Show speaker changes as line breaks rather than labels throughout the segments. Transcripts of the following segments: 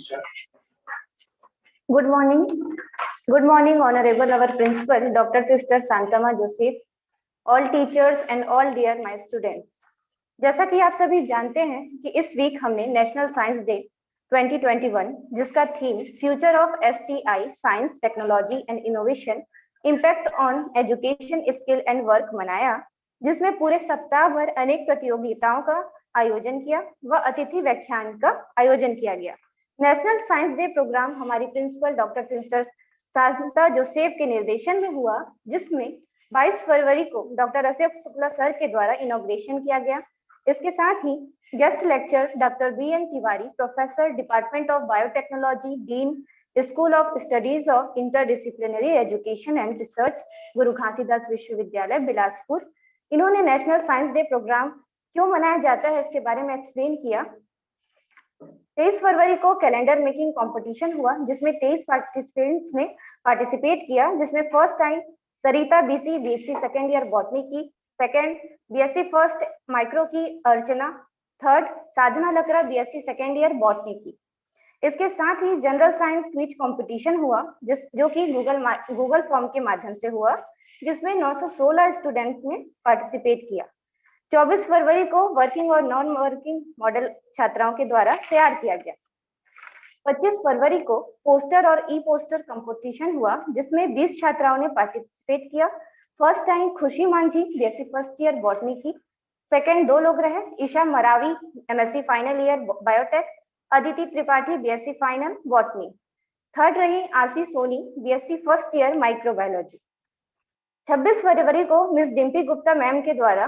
Good morning. Good morning, Honorable our Principal, Dr. Sister Santama Joseph, all teachers and all dear my students. जैसा कि आप सभी जानते हैं कि इस वीक हमने नेशनल साइंस डे 2021 जिसका theme future of STI science technology and innovation impact on education skill and work मनाया, जिसमें पूरे सप्ताह भर अनेक प्रतियोगिताओं का आयोजन किया व अतिथि व्याख्यान का आयोजन किया गया। नेशनल साइंस डे प्रोग्राम हमारी principal doctor sister Shanta Joseph के निर्देशन में हुआ, जिसमें 22 फरवरी को डॉक्टर अशोक शुक्ला सर के द्वारा इनॉग्रेशन किया गया। इसके साथ ही guest lecture doctor B N. Tiwari, professor department of biotechnology, dean school of studies of interdisciplinary education and research, Guru Ghasidas विश्वविद्यालय बिलासपुर, इन्होंने नेशनल साइंस डे प्रोग्राम क्यों मनाया जाता है इसके बारे में एक्सप्लेन किया। 23 फरवरी को कैलेंडर मेकिंग कंपटीशन हुआ, जिसमें 23 पार्टिसिपेंट्स ने पार्टिसिपेट किया, जिसमें first time Sarita Bisi BSc second year botany की, सेकेंड बीएससी फर्स्ट माइक्रो की Archana, third Sadhana Lakra BSc second year botany की। इसके साथ ही जनरल साइंस क्विज कंपटीशन हुआ, जो कि गूगल फॉर्म के माध्यम से हुआ, जिसमें 916 स्टूडेंट्स ने पार्टिसिपेट किया। 24 फरवरी को वर्किंग और नॉन वर्किंग मॉडल छात्राओं के द्वारा तैयार किया गया। 25 फरवरी को पोस्टर और ई पोस्टर कंपटीशन हुआ, जिसमें 20 छात्राओं ने पार्टिसिपेट किया। First time Khushi Manjhi BSc first year botany की, सेकंड 2 लोग रहे, Isha Maravi MSc final year biotech, Aditi Tripathi BSc final botany, third रही Ashi Soni BSc first year microbiology. 26 फरवरी को मिस डिम्पी गुप्ता मैम के द्वारा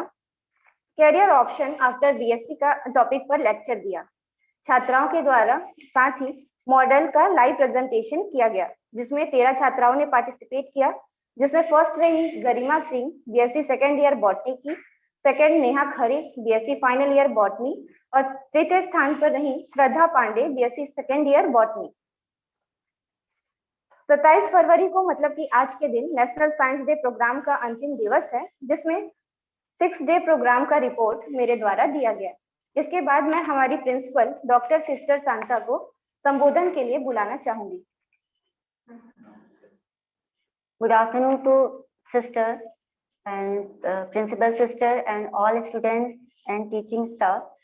कैरियर ऑप्शन आफ्टर बीएससी का टॉपिक पर लेक्चर दिया। छात्राओं के द्वारा साथ ही मॉडल का लाइव प्रेजेंटेशन किया गया, जिसमें 13 छात्राओं ने पार्टिसिपेट किया, जिसमें फर्स्ट रही Garima Singh BSc second year botany की, second Neha Khare BSc final year botany और तृतीय स्थान पर रही Shraddha Pandey BSc second year botany. 27 फरवरी को मतलब कि आज के दिन नेशनल साइंस डे प्रोग्राम का अंतिम दिवस है, जिसमें 6 डे प्रोग्राम का रिपोर्ट मेरे द्वारा दिया गया। इसके बाद मैं हमारी प्रिंसिपल डॉक्टर सिस्टर शांता को संबोधन के लिए बुलाना चाहूंगी।
Good afternoon to sister and principal sister and all students and teaching staff.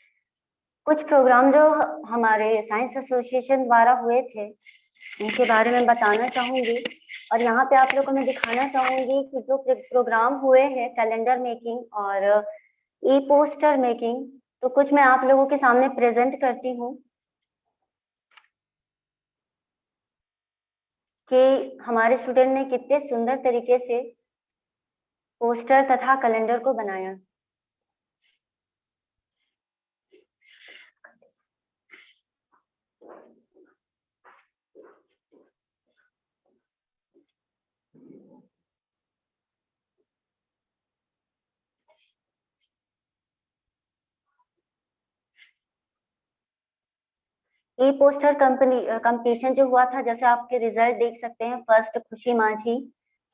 कुछ प्रोग्राम जो हमारे साइंस एसोसिएशन द्वारा हुए थे उनके बारे में बताना चाहूंगी, और यहाँ पे आप लोगों को मैं दिखाना चाहूंगी कि जो प्रोग्राम हुए हैं कैलेंडर मेकिंग और ई पोस्टर मेकिंग, तो कुछ मैं आप लोगों के सामने प्रेजेंट करती हूँ कि हमारे स्टूडेंट ने कितने सुंदर तरीके से पोस्टर तथा कैलेंडर को बनाया। ई पोस्टर कंपटीशन जो हुआ था, जैसे आपके रिजल्ट देख सकते हैं, first Khushi Majhi,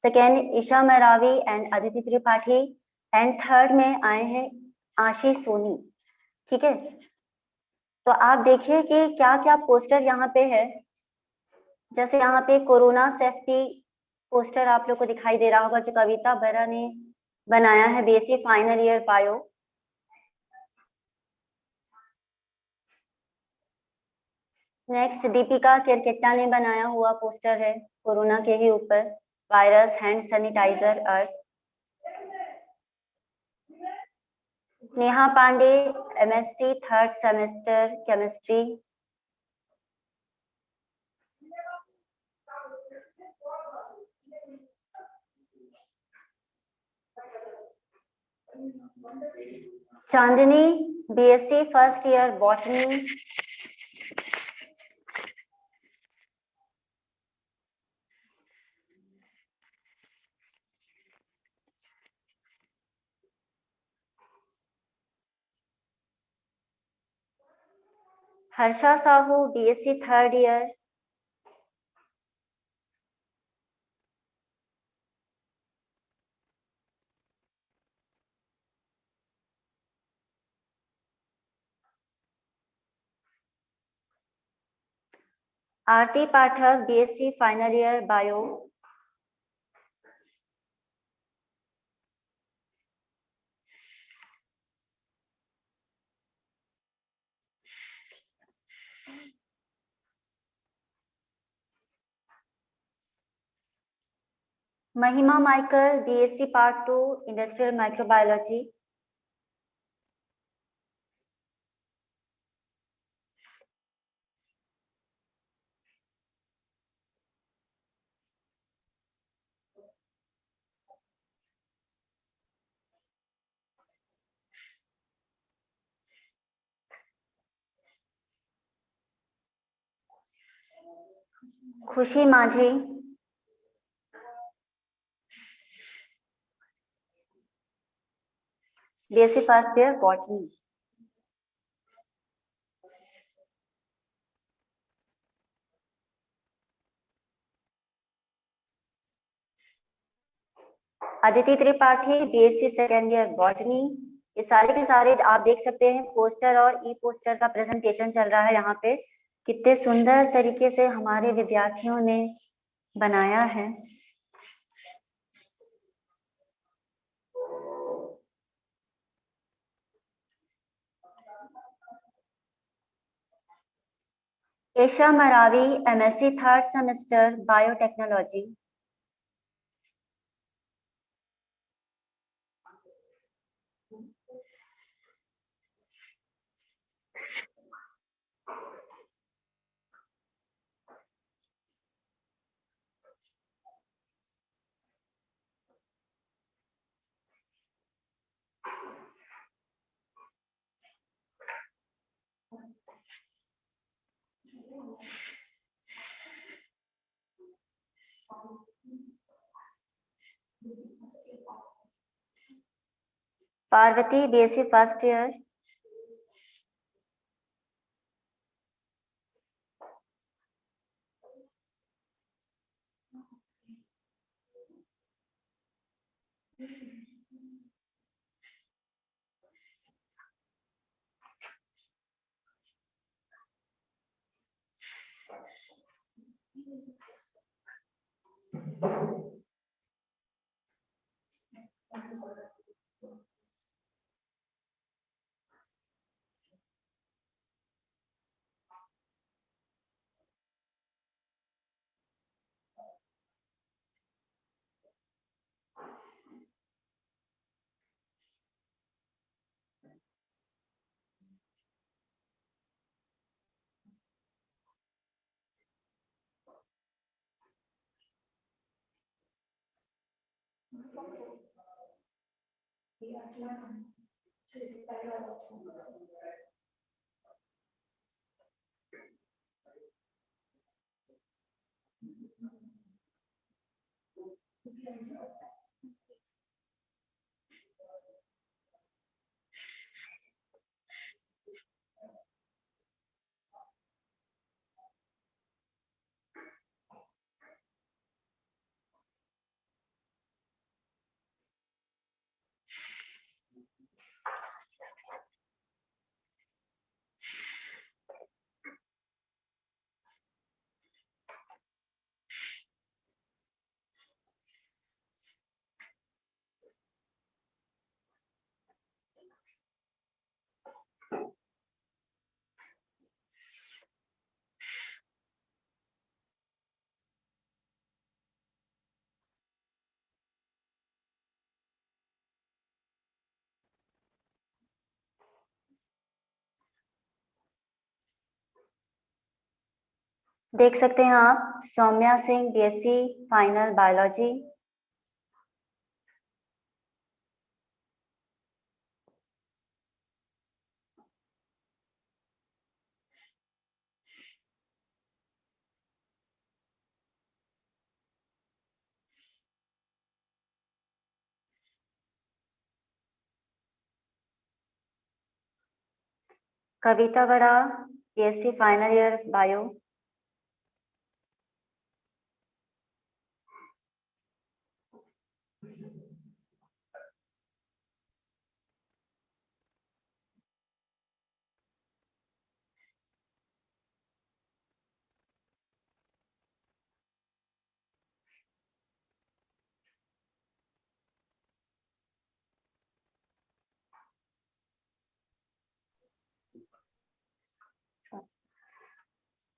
second Isha Maravi and Aditi Tripathi and third में आए हैं आशीष सोनी। ठीक है, तो आप देखिए कि क्या क्या पोस्टर यहाँ पे है। जैसे यहाँ पे कोरोना सेफ्टी पोस्टर आप लोग को दिखाई दे रहा होगा, जो कविता बरा ने बनाया है, BSc final year bio. Next Deepika Kerketta ने बनाया हुआ पोस्टर है कोरोना के ही ऊपर, virus hand sanitiser earth. Neha Pandey MSc third semester chemistry. Chandni BSc first year botany. Harsha Sahu BSc third year. Aarti Pathak, BSc final year bio. Mahima Michael, BSc part 2 industrial microbiology. Khushi Majhi, BSc first year botany. Aditi Tripathi, BSc second year botany. ये सारे के सारे आप देख सकते हैं poster और ई poster का प्रेजेंटेशन चल रहा है यहाँ पे। कितने सुंदर तरीके से हमारे विद्यार्थियों ने बनाया है। Esha Maravi, MSc third semester biotechnology. Parvati, BSc first year. देख सकते हैं आप Saumya Singh, BSc final biology. Kavita Bara, BSc final year bio.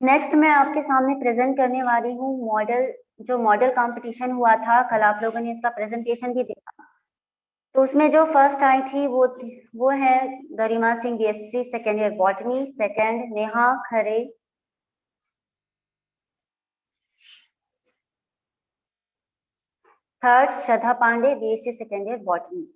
Next मैं आपके सामने प्रेजेंट करने वाली हूँ मॉडल कंपटीशन हुआ था कल, आप लोगों ने इसका प्रेजेंटेशन भी देखा। तो उसमें जो फर्स्ट आई थी वो है Garima Singh, BSc second year botany. Second Neha Khare. Third Shraddha Pandey, BSc second year botany.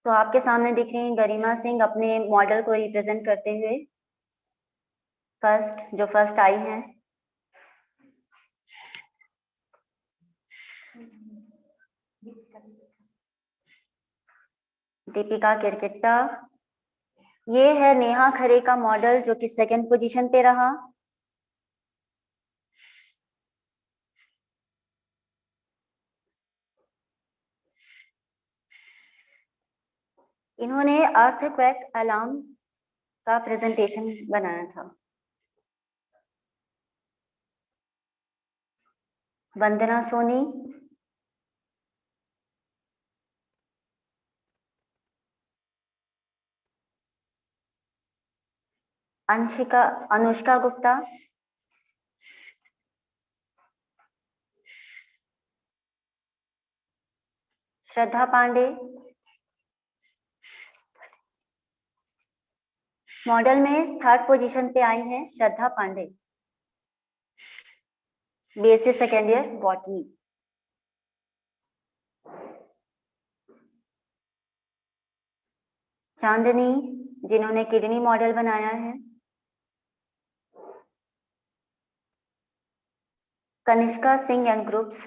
तो आपके सामने दिख रही है गरिमा सिंह अपने मॉडल को रिप्रेजेंट करते हुए, जो फर्स्ट आई हैं। दीपिका किरकिट्टा। ये है नेहा खरे का मॉडल जो कि सेकंड पोजीशन पे रहा। इन्होंने अर्थक्वेक अलार्म का प्रेजेंटेशन बनाया था। वंदना सोनी। अनुष्का गुप्ता। श्रद्धा पांडे। मॉडल में थर्ड पोजीशन पे आई हैं Shraddha Pandey, BSc second year botany. Chandni, जिन्होंने किडनी मॉडल बनाया है। Kanishka Singh and groups.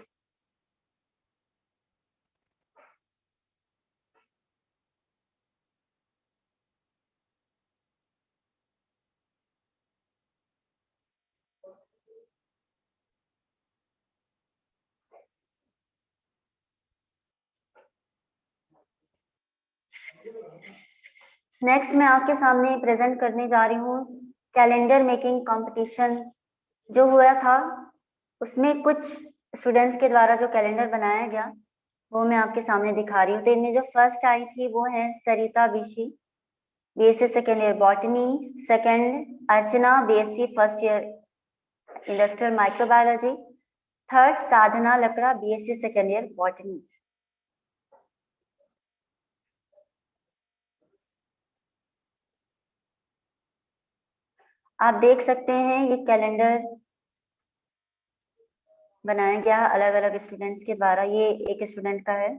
Next मैं आपके सामने प्रेजेंट करने जा रही हूँ कैलेंडर मेकिंग कंपटीशन जो हुआ था। उसमें कुछ स्टूडेंट्स के द्वारा जो कैलेंडर बनाया गया वो मैं आपके सामने दिखा रही हूँ। तो इनमें जो फर्स्ट आई थी वो है Sarita Bishi, BSc second year botany. Second Archana, BSc first year industrial microbiology. Third Sadhana Lakra, BSc second year botany. आप देख सकते हैं ये कैलेंडर बनाया गया अलग अलग स्टूडेंट्स के द्वारा। ये एक स्टूडेंट का है।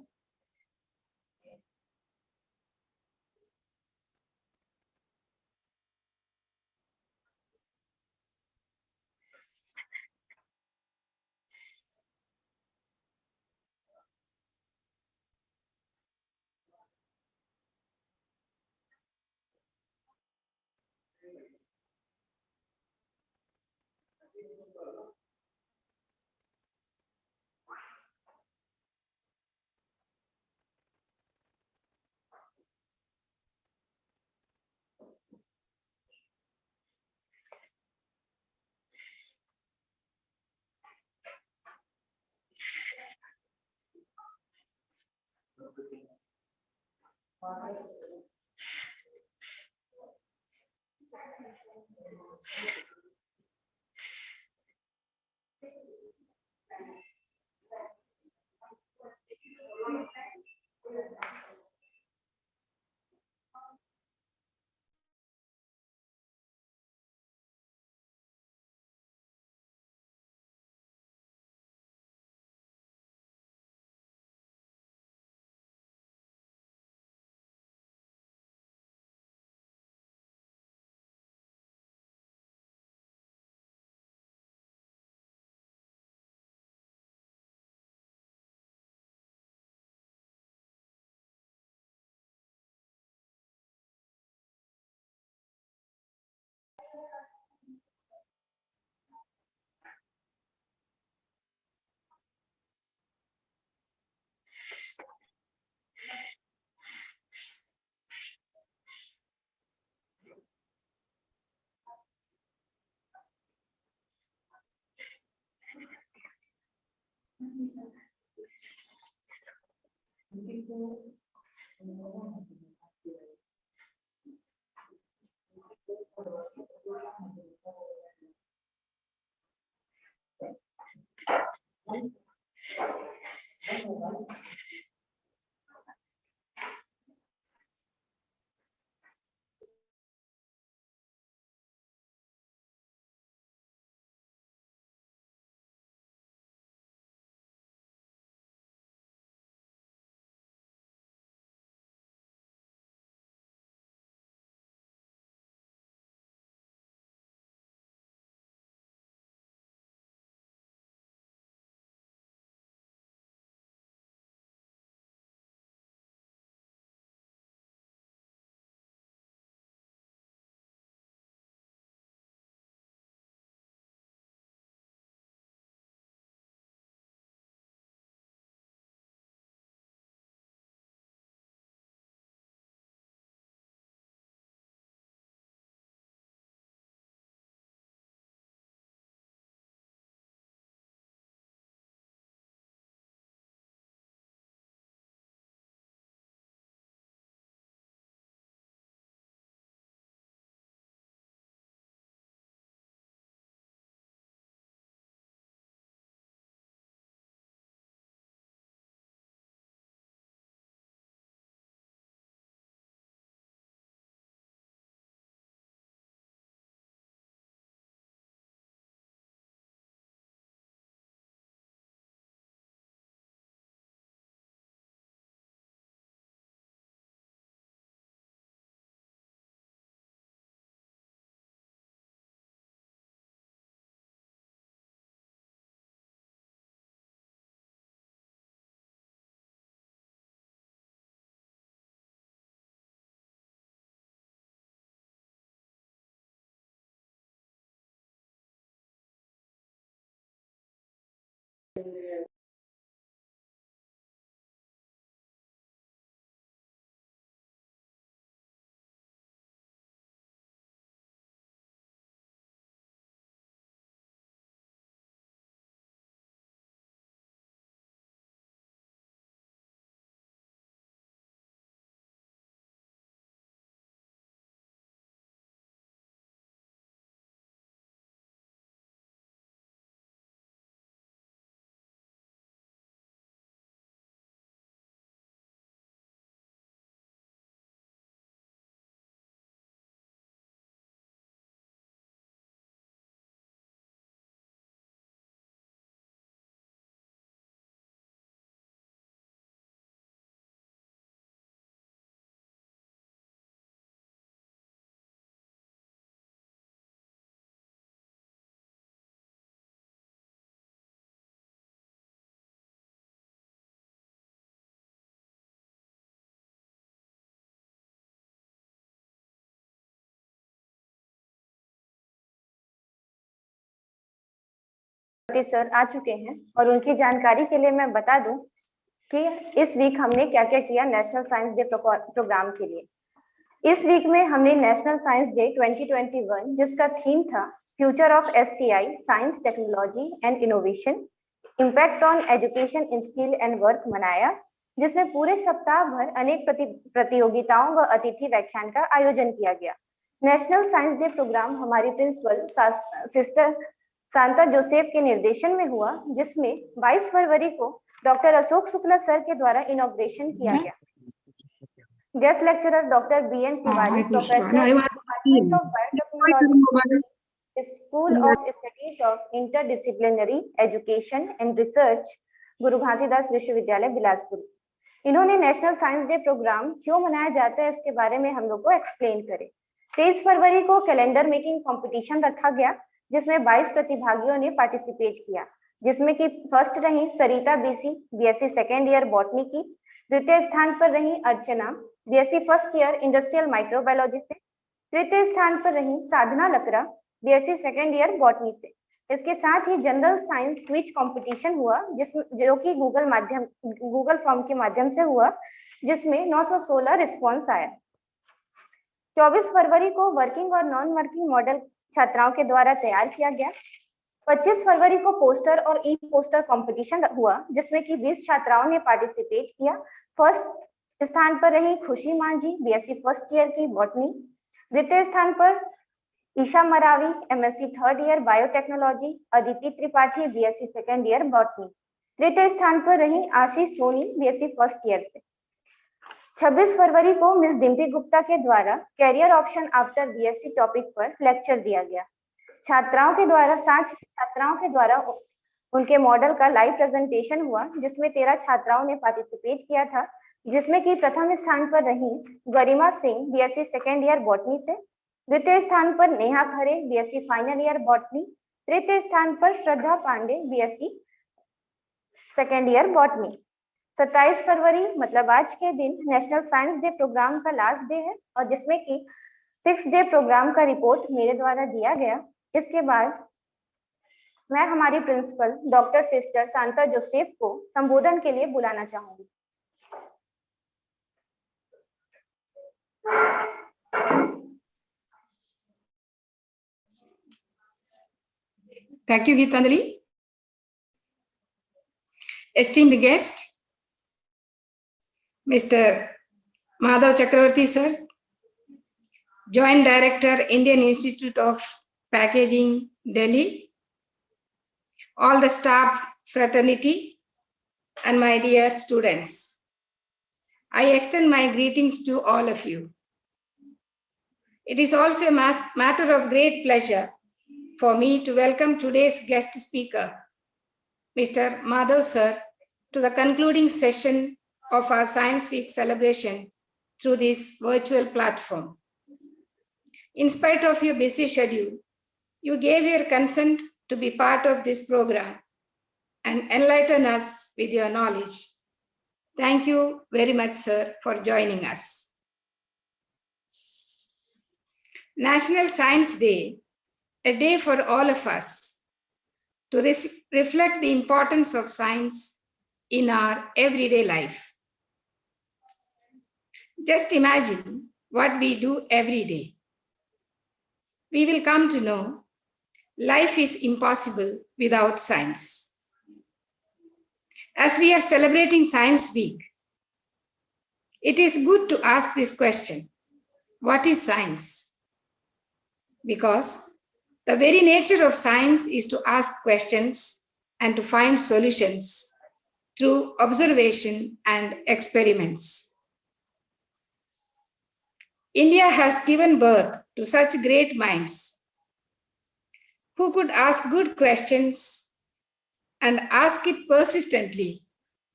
सर आ चुके हैं और उनकी जानकारी के लिए मैं बता दूं कि इस वीक हमने क्या क्या किया नेशनल साइंस डे प्रोग्राम के लिए। इस वीक में हमने नेशनल साइंस डे 2021 जिसका थीम था future of STI science technology and innovation impact on education in skill and work मनाया, जिसमें पूरे सप्ताह भर अनेक प्रतियोगिताओं व अतिथि व्याख्यान का आयोजन किया गया। नेशनल साइंस डे प्रोग्राम हमारी प्रिंसिपल सिस्टर सांता जोसेफ के निर्देशन में हुआ, जिसमें 22 फरवरी को डॉक्टर अशोक शुक्ला सर के द्वारा इनॉग्रेशन किया गया। Guest lecturer doctor BN Tiwari, professor department of biotechnology, school of studies of interdisciplinary education and research, Guru Ghasidas विश्वविद्यालय बिलासपुर। इन्होंने नेशनल साइंस डे प्रोग्राम क्यों मनाया जाता है इसके बारे में हम लोग को एक्सप्लेन करे। 23 फरवरी को कैलेंडर मेकिंग कंपटीशन रखा गया, जिसमें 22 प्रतिभागियों ने पार्टिसिपेट किया, जिसमें कि फर्स्ट रही Sarita Bisi, BSc second year botany की। द्वितीय स्थान पर रही Archana, BSc first year industrial microbiology से। तृतीय स्थान पर रही Sadhana Lakra, BSc second year botany से। इसके साथ ही जनरल साइंस क्विज कंपटीशन हुआ, जो कि गूगल फॉर्म के माध्यम से हुआ, जिसमें 916 रिस्पॉन्स आया। 24 फरवरी को वर्किंग और नॉन वर्किंग मॉडल छात्राओं के द्वारा तैयार किया गया। 25 फरवरी को पोस्टर और ई पोस्टर कंपटीशन हुआ जिसमें कि 20 छात्राओं ने पार्टिसिपेट किया। फर्स्ट स्थान पर रही Khushi Manjhi, BSc first year की बॉटनी। द्वितीय स्थान पर Isha Maravi, MSc third year biotechnology. Aditi Tripathi, BSc second year botany. तृतीय स्थान पर रही Ashish Soni, BSc first year से। 26 फरवरी को मिस डिम्पी गुप्ता के द्वारा career option after BSc topic पर लेक्चर दिया गया। छात्राओं के द्वारा उनके मॉडल का लाइव प्रेजेंटेशन हुआ जिसमें 13 छात्राओं ने पार्टिसिपेट किया था, जिसमें कि प्रथम स्थान पर रही Garima Singh, BSc second year botany से। द्वितीय स्थान पर Neha Khare, BSc final year botany. तृतीय स्थान पर Shraddha Pandey, BSc second year botany. 27 फरवरी मतलब आज के दिन नेशनल साइंस डे प्रोग्राम का लास्ट डे है और जिसमें कि 6 डे प्रोग्राम का रिपोर्ट मेरे द्वारा दिया गया। इसके बाद मैं हमारी principal doctor sister Shanta Joseph को संबोधन के लिए बुलाना चाहूंगी।
Thank you, Geetanjali. Esteemed guest, Mr. Madhav Chakravarti, sir, Joint Director, Indian Institute of Packaging, Delhi, all the staff, fraternity, and my dear students. I extend my greetings to all of you. It is also a matter of great pleasure for me to welcome today's guest speaker, Mr. Madhav sir, to the concluding session of our Science Week celebration through this virtual platform. In spite of your busy schedule, you gave your consent to be part of this program and enlighten us with your knowledge. Thank you very much, sir, for joining us. National Science Day, a day for all of us to reflect the importance of science in our everyday life. Just imagine what we do every day. We will come to know life is impossible without science. As we are celebrating Science Week, it is good to ask this question: what is science? Because the very nature of science is to ask questions and to find solutions through observation and experiments. India has given birth to such great minds who could ask good questions and ask it persistently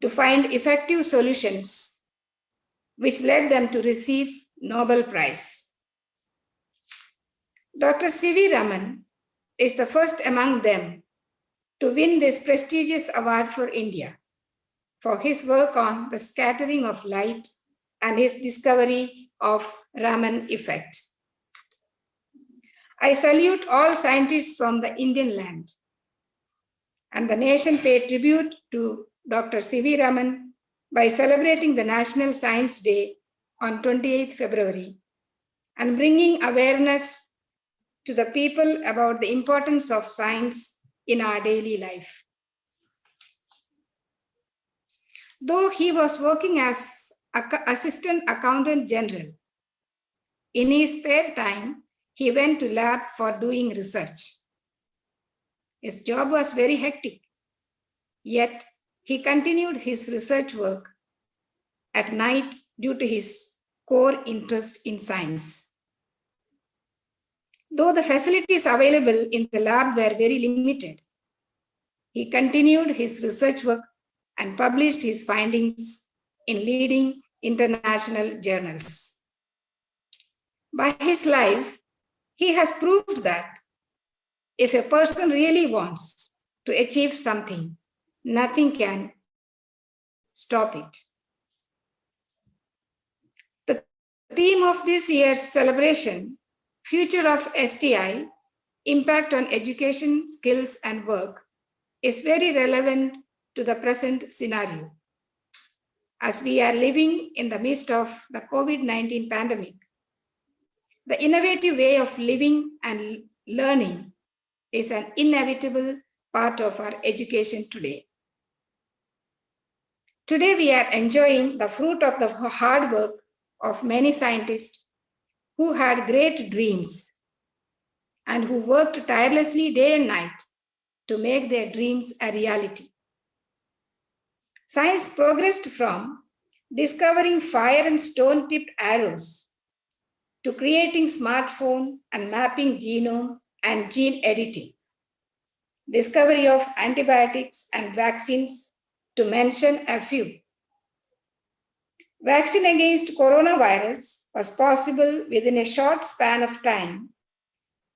to find effective solutions, which led them to receive Nobel Prize. Dr. C.V. Raman is the first among them to win this prestigious award for India for his work on the scattering of light and his discovery of Raman effect. I salute all scientists from the Indian land, and the nation paid tribute to Dr. C.V. Raman by celebrating the National Science Day on 28th February and bringing awareness to the people about the importance of science in our daily life. Though he was working as Assistant Accountant General, in his spare time, he went to lab for doing research. His job was very hectic, yet he continued his research work at night due to his core interest in science. Though the facilities available in the lab were very limited, he continued his research work and published his findings in leading international journals. By his life, he has proved that if a person really wants to achieve something, nothing can stop it. The theme of this year's celebration, Future of STI, Impact on Education, Skills and Work, is very relevant to the present scenario. As we are living in the midst of the COVID-19 pandemic, the innovative way of living and learning is an inevitable part of our education today. Today we are enjoying the fruit of the hard work of many scientists who had great dreams and who worked tirelessly day and night to make their dreams a reality. Science progressed from discovering fire and stone-tipped arrows to creating smartphone and mapping genome and gene editing, discovery of antibiotics and vaccines, to mention a few. Vaccine against coronavirus was possible within a short span of time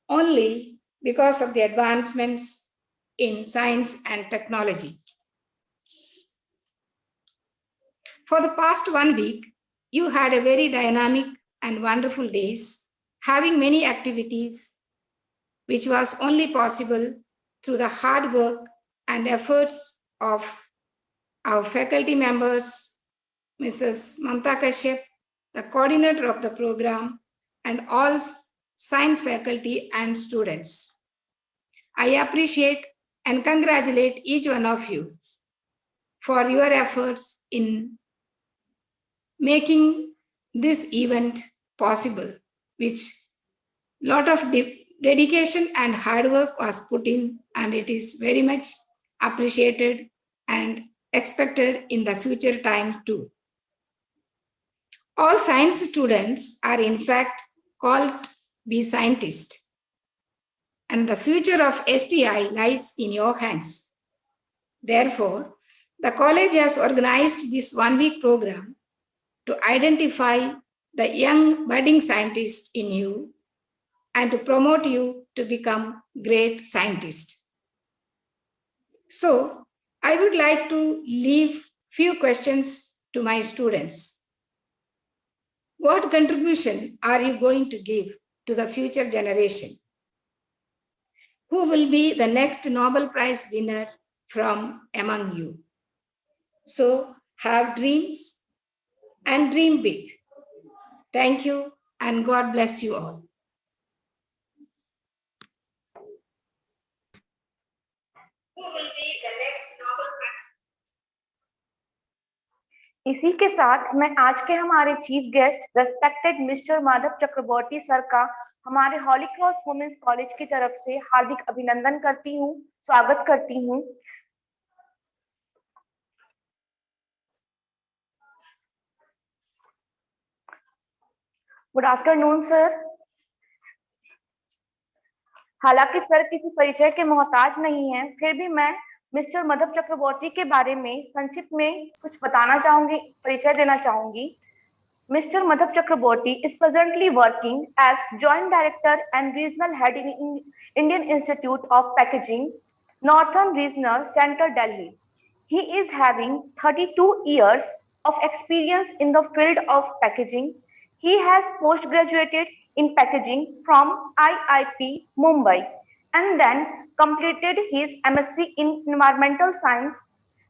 only because of the advancements in science and technology. For the past 1 week, you had a very dynamic and wonderful days, having many activities, which was only possible through the hard work and efforts of our faculty members, Mrs. Mamta Kashyap, the coordinator of the program, and all science faculty and students. I appreciate and congratulate each one of you for your efforts in making this event possible, which lot of dedication and hard work was put in, and it is very much appreciated and expected in the future times too. All science students are in fact called to be scientists, and the future of STI lies in your hands. Therefore, the college has organized this 1-week program to identify the young budding scientist in you and to promote you to become great scientists. So, I would like to leave few questions to my students. What contribution are you going to give to the future generation? Who will be the next Nobel Prize winner from among you? So, have dreams and dream big. Thank you, and God bless you all. Who will be the next Nobel Prize?
इसी के साथ मैं आज के हमारे chief guest respected mister Madhav चक्रवर्ती sir का हमारे हॉली cross women's college की तरफ से हार्दिक अभिनंदन करती हूँ, स्वागत करती हूँ। Good afternoon sir. हालांकि सर किसी परिचय के मोहताज नहीं है, फिर भी मैं मिस्टर माधव चक्रवर्ती के बारे में संक्षिप्त में कुछ बताना चाहूंगी, परिचय देना चाहूंगी। Mr. Madhav Chakraborty is presently working as Joint Director and Regional Head in Indian Institute of Packaging, Northern Regional Center, Delhi. He is having 32 years of experience in the field of packaging. He has postgraduated in packaging from IIP Mumbai and then completed his MSc in Environmental Science.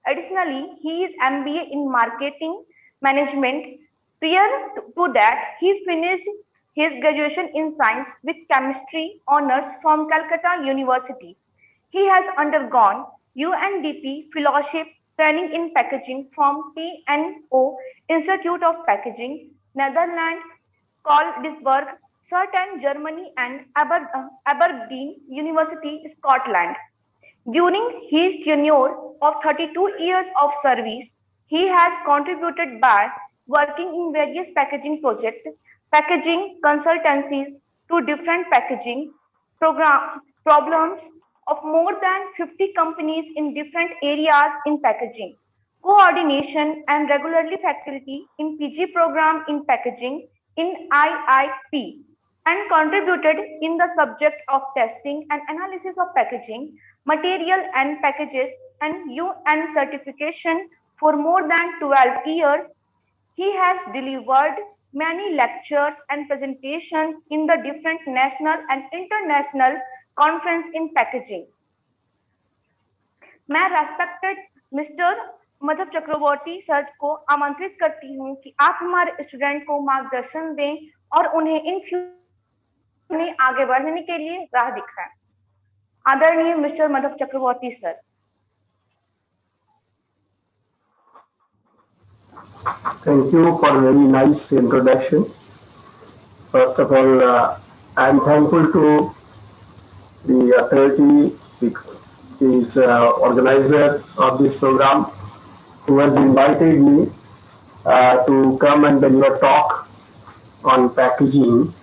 Additionally, he is MBA in Marketing Management. Prior to that, he finished his graduation in science with chemistry honors from Calcutta University. He has undergone UNDP fellowship training in packaging from TNO Institute of Packaging, Netherlands, Koldisberg, Certain, Germany, and Aberdeen University, Scotland. During his tenure of 32 years of service, he has contributed by working in various packaging projects, packaging consultancies to different packaging problems of more than 50 companies in different areas in packaging, coordination and regularly faculty in PG program in packaging in IIP, and contributed in the subject of testing and analysis of packaging, material and packages and UN certification for more than 12 years. He has delivered many lectures and presentations in the different national and international conference in packaging. मैं respected mister Madhav चक्रवर्ती sir को आमंत्रित करती हूं कि आप हमारे student को मार्गदर्शन दें और उन्हें इन फ्यूचर में आगे बढ़ने के लिए राह दिखाएं। आदरणीय mister Madhav Chakraborty sir.
Thank you for a very nice introduction. First of all, I am thankful to the authority, is organizer of this program, who has invited me to come and deliver talk on packaging.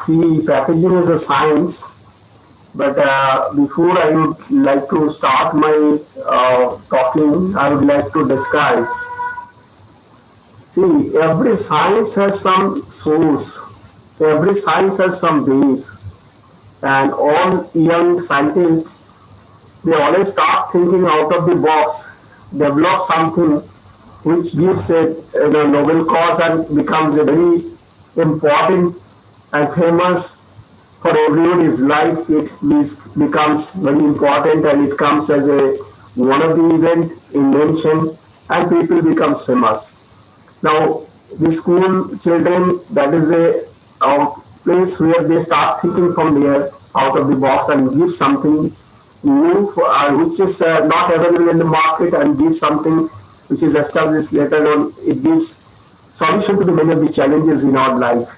See, packaging is a science, but before I would like to start my talking, I would like to describe. See, every science has some source, every science has some base, and all young scientists, they always start thinking out of the box, develop something which gives a noble cause and becomes a very important and famous for everybody's life. It becomes very important and it comes as a one of the event invention and people becomes famous. Now, the school children, that is a place where they start thinking from there out of the box and give something new which is not available in the market and give something which is established later on. It gives solution to the many of the challenges in our life,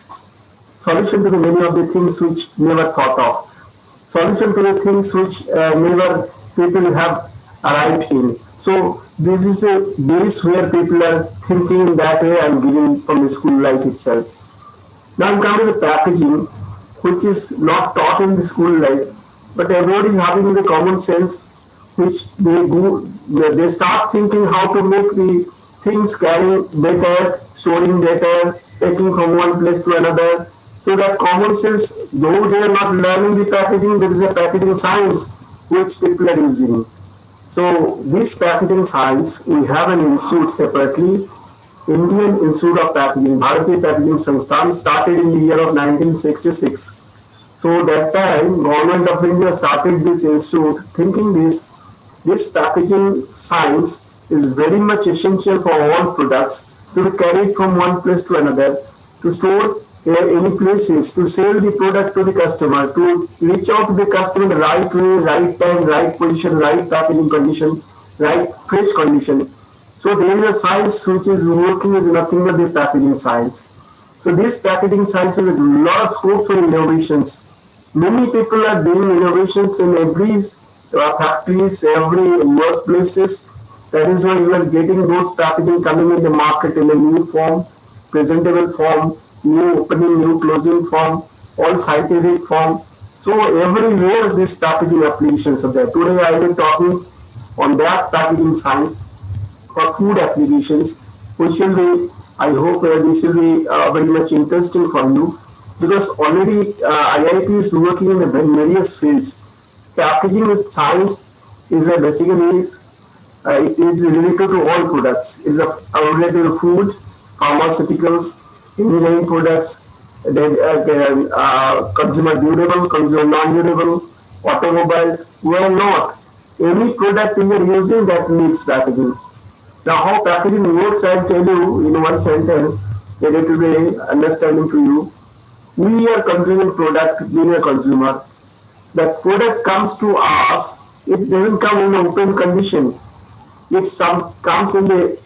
solution to the many of the things which never thought of, solution to the things which never people have arrived in. So this is a base where people are thinking in that way and giving from the school life itself. Now I'm coming to the packaging, which is not taught in the school life, but everybody is having the common sense, which they start thinking how to make the things carry better, storing better, taking from one place to another. So that common sense, though they are not learning the packaging, there is a packaging science which people are using. So this packaging science, we have an institute separately, Indian Institute of Packaging, Bharatiya Packaging Sansthan, started in the year of 1966. So that time, Government of India started this institute thinking this packaging science is very much essential for all products to be carried from one place to another, to store any places, to sell the product to the customer, to reach out to the customer in the right way, right time, right position, right packaging condition, right fresh condition. So there is a science which is working as nothing but the packaging science. So this packaging science has a lot of scope for innovations. Many people are doing innovations in every factories, every workplaces. That is why you are getting those packaging coming in the market in a new form, presentable form, new opening, new closing form, all scientific form. So everywhere these packaging applications are there. Today I will be talking on that packaging science for food applications, which will be, I hope this will be very much interesting for you, because already IIT is working in various fields. Packaging science is basically it is related to all products. It is related to food, pharmaceuticals, engineering products, then consumer durable, consumer non-durable, automobiles. Why not? Any product you are using that needs packaging. Now, how packaging works, I'll tell you in one sentence, that it will be understanding to you. We are consuming product, being a consumer. The product comes to us, it doesn't come in an open condition. It comes in the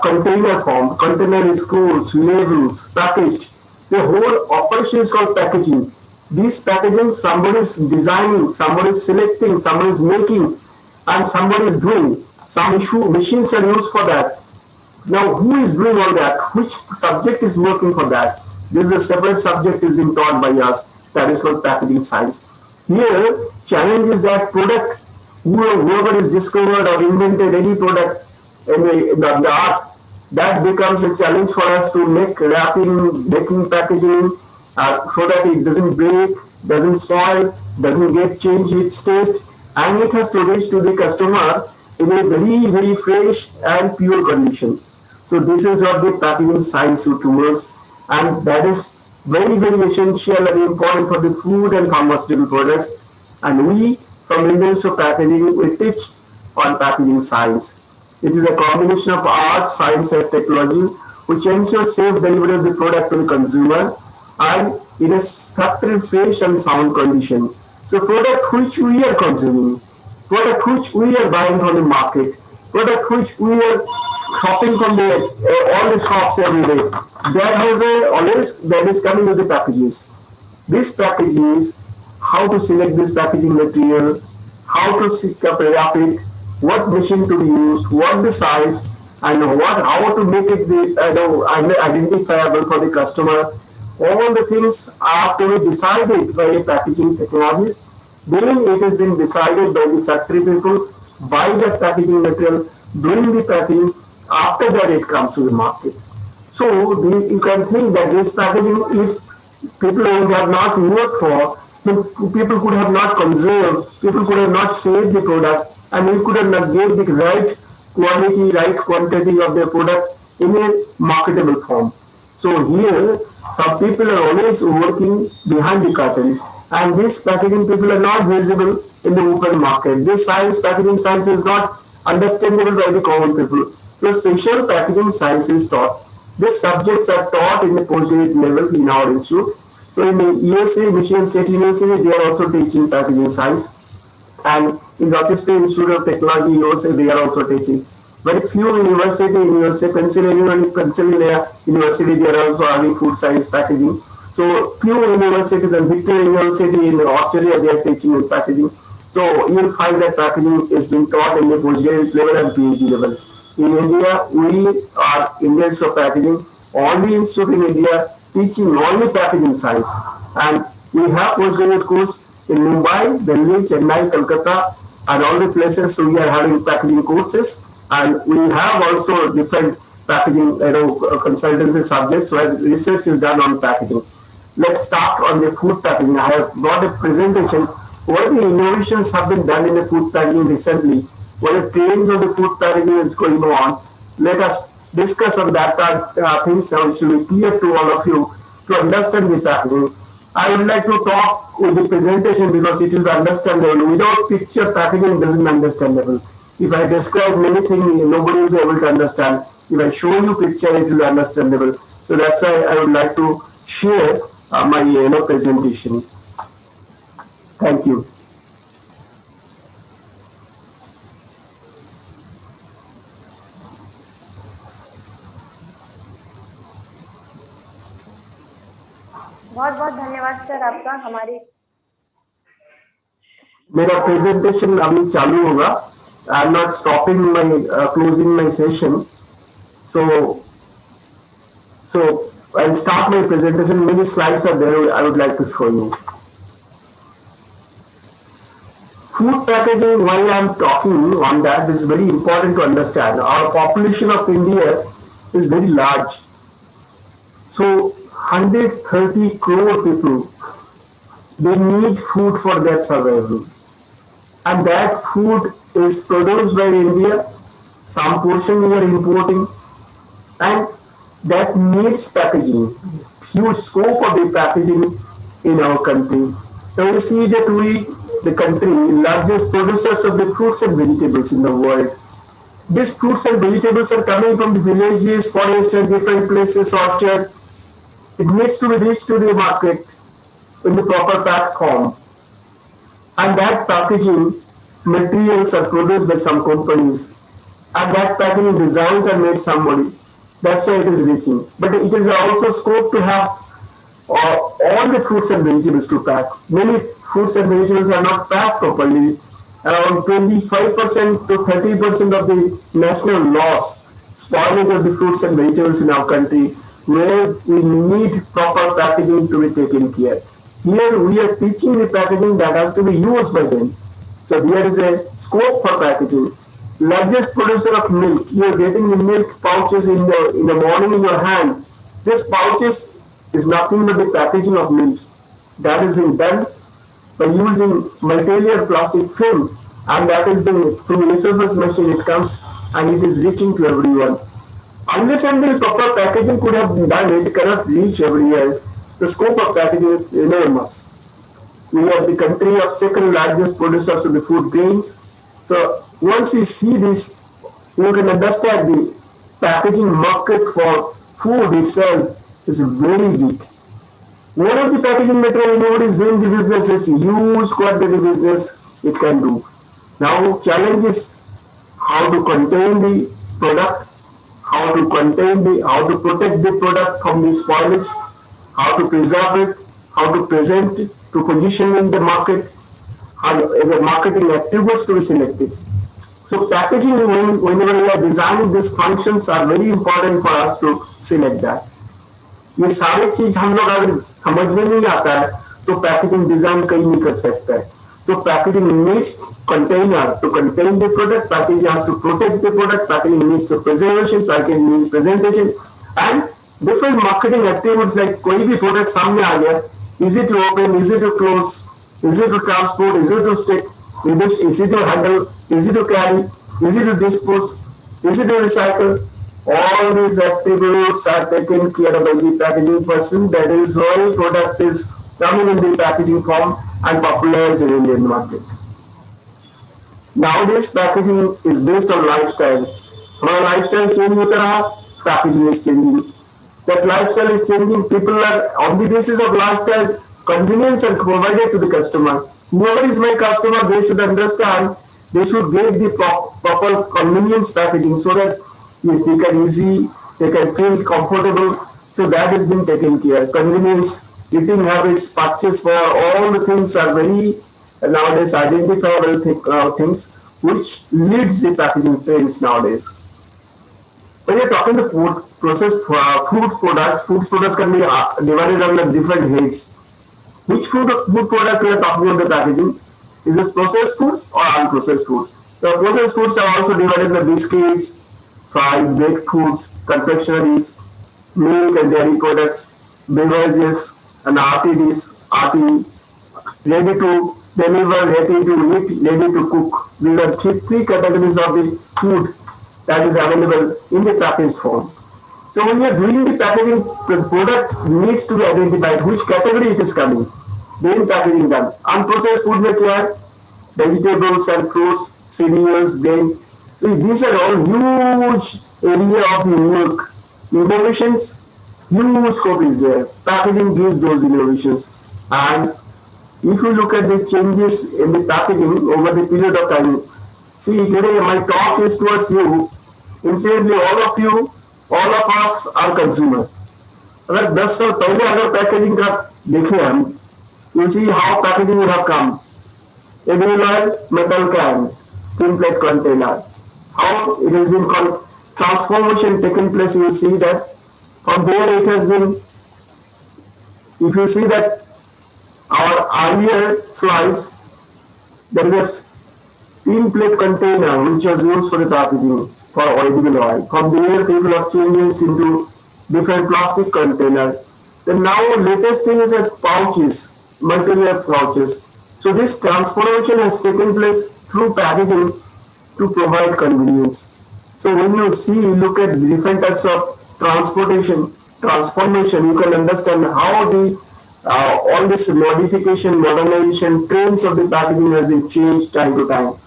container form. Container is closed, labels, packaged. The whole operation is called packaging. This packaging, somebody is designing, somebody is selecting, somebody is making, and somebody is doing. Some machines are used for that. Now, who is doing all that? Which subject is working for that? This is a separate subject is being taught by us. That is called packaging science. Here, challenge is that product, whoever is discovered or invented any product in the earth, that becomes a challenge for us to make wrapping, making packaging, so that it doesn't break, doesn't spoil, doesn't get changed its taste, and it has to reach to the customer in a very, very fresh and pure condition. So this is what the packaging science works, and that is very, very essential and important for the food and pharmaceutical products. And we from Indian Institute of Packaging, we teach on packaging science. It is a combination of art, science, and technology which ensures safe delivery of the product to the consumer and in a factory fresh and sound condition. So product which we are consuming, product which we are buying from the market, product which we are shopping from the all the shops every day, that has a always that is coming with the packages. This packages, how to select this packaging material, how to wrap it, what machine to be used, what the size, and what how to make it identifiable for the customer. All the things are to be decided by the packaging technologies. Then it has been decided by the factory people, by the packaging material, doing the packing. After that, it comes to the market. So you can think that this packaging, if people would have not worked for, then people could have not conserved, people could have not saved the product, and we could have not gave the right quality, right quantity of the product in a marketable form. So here, some people are always working behind the curtain, and these packaging people are not visible in the open market. This science, packaging science, is not understandable by the common people. So special packaging science is taught. These subjects are taught in the postgraduate level in our institute. So in the USA, Michigan State University, they are also teaching packaging science. And in Rochester Institute of Technology, USA, they are also teaching. Very few university in USA, Pennsylvania University, they are also having food science packaging. So few universities, and Victoria University in Australia, they are teaching in packaging. So you'll find that packaging is being taught in the postgraduate level and PhD level. In India, we are Indians of packaging, only institute in India teaching only packaging science. And we have postgraduate course in Mumbai, Delhi, Chennai, Kolkata, and all the places we are having packaging courses. And we have also different packaging consultancy subjects where research is done on packaging. Let's start on the food packaging. I have brought a presentation. What the innovations have been done in the food packaging recently? What the trends of the food packaging is going on? Let us discuss on that things which will be clear to all of you to understand the packaging. I would like to talk with the presentation because it will be understandable. Without picture, packaging doesn't understandable. If I describe many things, nobody will be able to understand. If I show you picture, it will be understandable. So that's why I would like to share my presentation. Thank you.
बहुत बहुत धन्यवाद sir आपका हमारी
मेरा presentation अभी चालू होगा. I am not stopping my closing my session. So I'll start my presentation. Many slides are there. I would like to show you. Food packaging, while I'm talking on that, is very important to understand. Our population of India is very large. So 130 crore people, they need food for their survival. And that food is produced by India. Some portion we are importing. And that needs packaging. Huge scope of the packaging in our country. Now we see that the country, largest producers of the fruits and vegetables in the world. These fruits and vegetables are coming from the villages, forests, and different places, orchard. It needs to be reached to the market in the proper packed form. And that packaging materials are produced by some companies. And that packaging designs are made somebody. That's why it is reaching. But it is also scope to have all the fruits and vegetables to pack. Many fruits and vegetables are not packed properly. Around 25% to 30% of the national loss, spoilage of the fruits and vegetables in our country, where we need proper packaging to be taken care. Here we are teaching the packaging that has to be used by them. So there is a scope for packaging. Largest producer of milk, you are getting the milk pouches in the morning in your hand. This pouches is nothing but the packaging of milk. That is being done by using multi-layer plastic film, and that is through lithophase machine it comes and it is reaching to everyone. Unless until proper packaging could have been done, it cannot reach everywhere. The scope of packaging is enormous. We are the country of second largest producers of the food grains. So once you see this, you can understand the packaging market for food itself is very big. One of the packaging material nobody is doing the business is huge quantity business it can do. Now challenge is how to contain the product, how to protect the product from the spoilage, how to preserve it, how to present it, to position in the market, how the marketing attributes to be selected. So packaging, whenever we are designing these functions are very important for us to select that. ये सारी चीज हम लोग अगर समझ में नहीं आता है तो पैकेजिंग डिजाइन कहीं नहीं कर सकता है. So packaging needs container to contain the product, packaging has to protect the product, packaging needs the preservation, packaging needs presentation and different marketing attributes like कोई भी product सामने आ गया, easy to open, easy to close, easy to transport, easy to stick, easy to handle, easy to carry, easy to dispose, easy to recycle. All these attributes are taken care of by the packaging person. That is why product is coming in the packaging form and popularized in Indian market. Nowadays packaging is based on lifestyle. हमारा lifestyle change होता रहा, packaging is changing. That lifestyle is changing. People are on the basis of lifestyle convenience are provided to the customer. Whoever is my customer, they should understand. They should get the proper convenience packaging so that they can easy, they can feel comfortable. So that has been taken care. Convenience, eating habits, purchase for all the things are very nowadays identifiable things which leads the packaging trends nowadays. When you're talking to food processed food products can be divided under different heads. Which food product we are talking about the packaging? Is this processed foods or unprocessed food? The processed foods are also divided into biscuits, fried baked foods, confectionaries, milk and dairy products, beverages, and RTDs, ready to deliver, ready to eat, ready to cook. These are three categories of the food that is available in the packaged form. So when you are doing the packaging, the product needs to be identified which category it is coming. Then packaging done. Unprocessed food में क्या है? Vegetables and fruits, cereals, grain. So these are all huge area of the work. Innovations, huge scope is there. Packaging gives those innovations. And if you look at the changes in the packaging over the period of time, see today my talk is towards you. Incidentally, all of us are consumer. अगर 10 साल पहले अगर packaging का देखें हम, you see how packaging would have come. A metal can, thin plate container. How it has been called transformation taken place. You see that from there it has been. If you see that our earlier slides, there is a thin plate container which was used for the packaging for edible oil. From there, people have changes into different plastic container. Then now latest thing is that pouches, multi-layer pouches. So this transformation has taken place through packaging to provide convenience. So when you look at different types of transformation, you can understand how the all this modification, modernization, trends of the packaging has been changed time to time.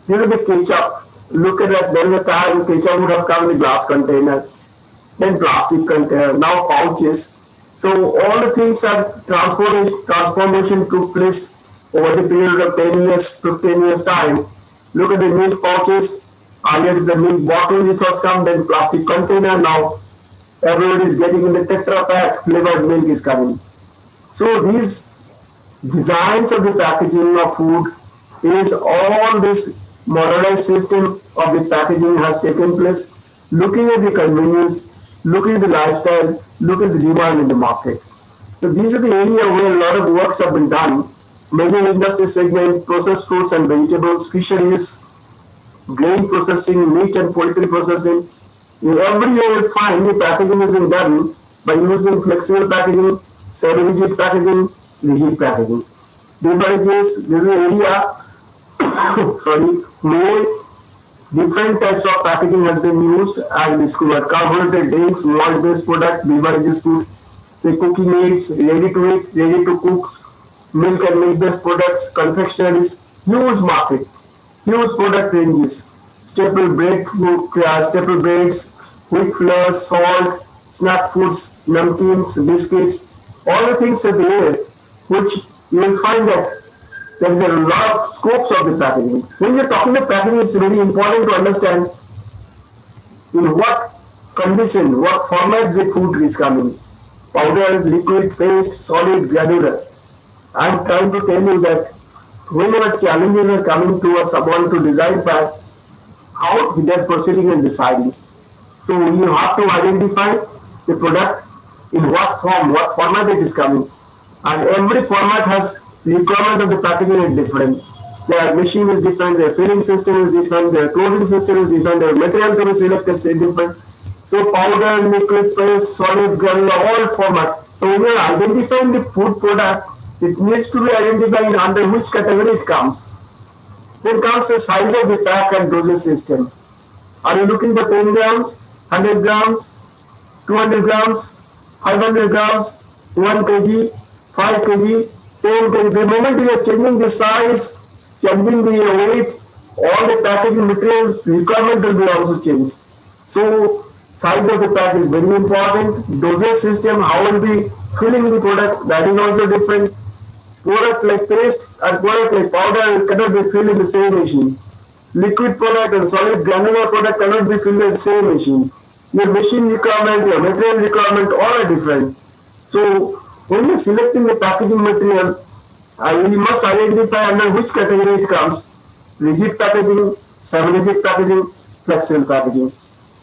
This is the ketchup. Look at that. There is a time ketchup would have come in a glass container, then plastic container, now pouches. So all the things are transformation took place over the period of 10 years, 15 years time. Look at the milk pouches. Earlier the milk bottle which was come, then plastic container. Now everybody is getting in the Tetra Pak flavored milk is coming. So these designs of the packaging of food is all this modernized system of the packaging has taken place, looking at the convenience, looking at the lifestyle, looking at the demand in the market. So these are the area where a lot of works have been done. Major industry segment, processed fruits and vegetables, fisheries, grain processing, meat and poultry processing. In every area you will find the packaging has been done by using flexible packaging, semi-rigid packaging, rigid packaging. Beverages, this is the area where different types of packaging has been used and discovered. Carbonated drinks, malt-based product, beverages, food, the cooking aids, ready to eat, ready to cook, milk and milk-based products, confectionaries, huge market, huge product ranges, staple breads, wheat flour, salt, snack foods, namkeens, biscuits, all the things are there, which you will find that there is a lot of scopes of the packaging. When we are talking about packaging, it's very important to understand in what condition, what format the food is coming. Powder, liquid, paste, solid, granular. I am trying to tell you that whenever challenges are coming to someone to decide by how they are proceeding and deciding. So you have to identify the product in what form, what format it is coming. And every format has requirement of the packaging is different. Their machine is different, their filling system is different, their closing system is different, their material to be selected is different. So powder, liquid, paste, solid, granular, all format. So when you are identifying the food product, it needs to be identified under which category it comes. Then comes the size of the pack and dosage system. Are you looking for 10 grams, 100 grams, 200 grams, 500 grams, 1 kg, 5 kg, 10 kg? The moment you are changing the size, changing the weight, all the packaging material requirement will be also changed. So size of the pack is very important. Dosage system, how will be filling the product, that is also different. Product like paste and product like powder cannot be filled in the same machine. Liquid product and solid granular product cannot be filled in the same machine. Your machine requirement, your material requirement, all are different. So when you're selecting the packaging material, you must identify under which category it comes. Rigid packaging, semi-rigid packaging, flexible packaging.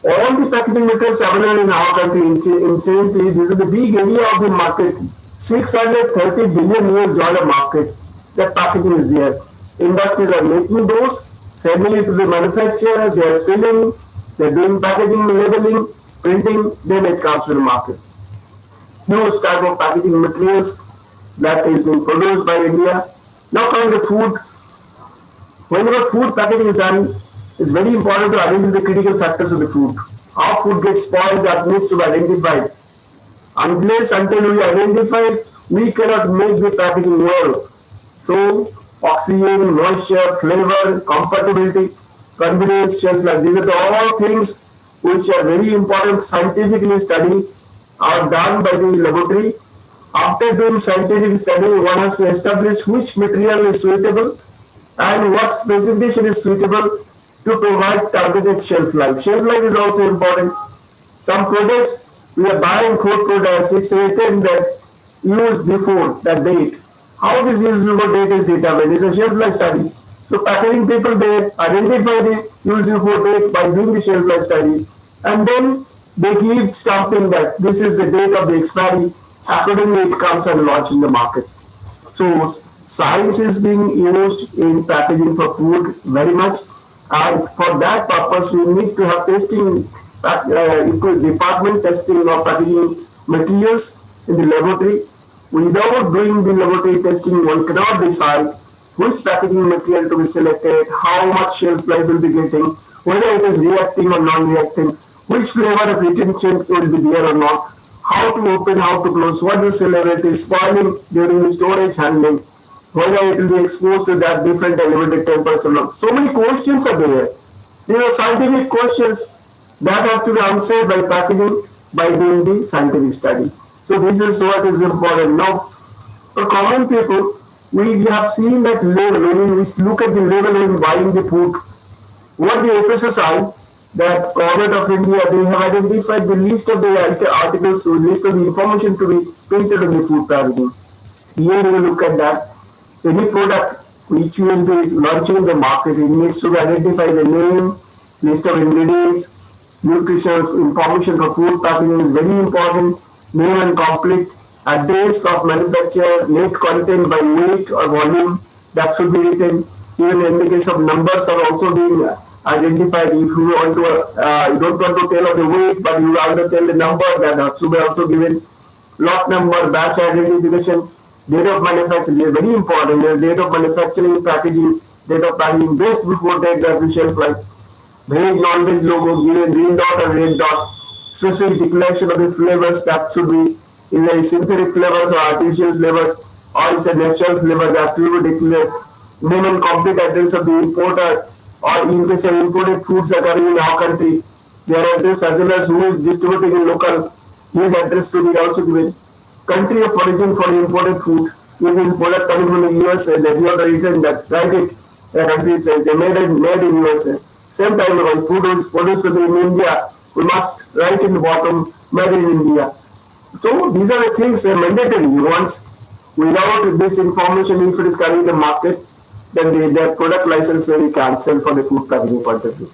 All the packaging materials available in our country, in simply, this is the big area of the market. $630 billion US market. That packaging is there. Industries are making those, sending it to the manufacturer, they are filling, they are doing packaging, labeling, printing, then it comes to the market. Huge type of packaging materials that is being produced by India. Now coming to food. Whenever food packaging is done, it's very important to identify the critical factors of the food. How food gets spoiled, that needs to be identified. Unless until we identify it, we cannot make the packaging well. So oxygen, moisture, flavor, compatibility, convenience, shelf life, these are all things which are very important. Scientifically studies are done by the laboratory. After doing scientific study, one has to establish which material is suitable and what specification is suitable to provide targeted shelf life. Shelf life is also important. Some products, we are buying food products, it's written that used before that date. How this used before date is determined? It's a shelf life study. So packaging people, they identify the used before date by doing the shelf life study, and then they keep stamping that this is the date of the expiry. Accordingly, it comes and launched in the market. So science is being used in packaging for food very much, and for that purpose, we need to have testing department testing of packaging materials in the laboratory. Without doing the laboratory testing, one cannot decide which packaging material to be selected, how much shelf life will be getting, whether it is reacting or non-reacting, which flavor of retention will be there or not, how to open, how to close, what the level it is spoiling during the storage handling, whether it will be exposed to that different elevated temperature or not. So many questions are there. These are scientific questions that has to be answered by packaging by doing the scientific study. So this is what is important. Now, for common people, we have seen that label, when we look at the label when buying the food, what the FSSI, that Government of India, they have identified the list of the articles, list of the information to be printed on the food packaging. Here we look at that. Any product which you will be launching in the market, it needs to identify the name, list of ingredients, nutritional information for food packaging is very important, name and complete, address of manufacturer, net content by weight or volume, that should be written. Even in the case of numbers are also being identified. If you want to, you don't want to tell of the weight, but you want to tell the number, that should be also given. Lot number, batch identification, date of manufacturing is very important. The date of manufacturing, packaging, date of packaging, best before date, that shelf life. Veg, non-veg logo given, green dot or red dot. Specific declaration of the flavors, that should be either synthetic flavors or artificial flavors, or is a natural flavor, that should be declared. Name and complete address of the importer, or in case of imported foods that are in our country, their address as well as who is distributing in local His address to be also given. Country of origin for imported food. If this product coming from the USA, that you have written that, write it. The country says they made in USA. Same time, when food is produced in India, we must write in the bottom, made in India. So these are the things mandatory. Once without this information, if it is coming the market, then their product license may be cancelled for the food packaging point of view.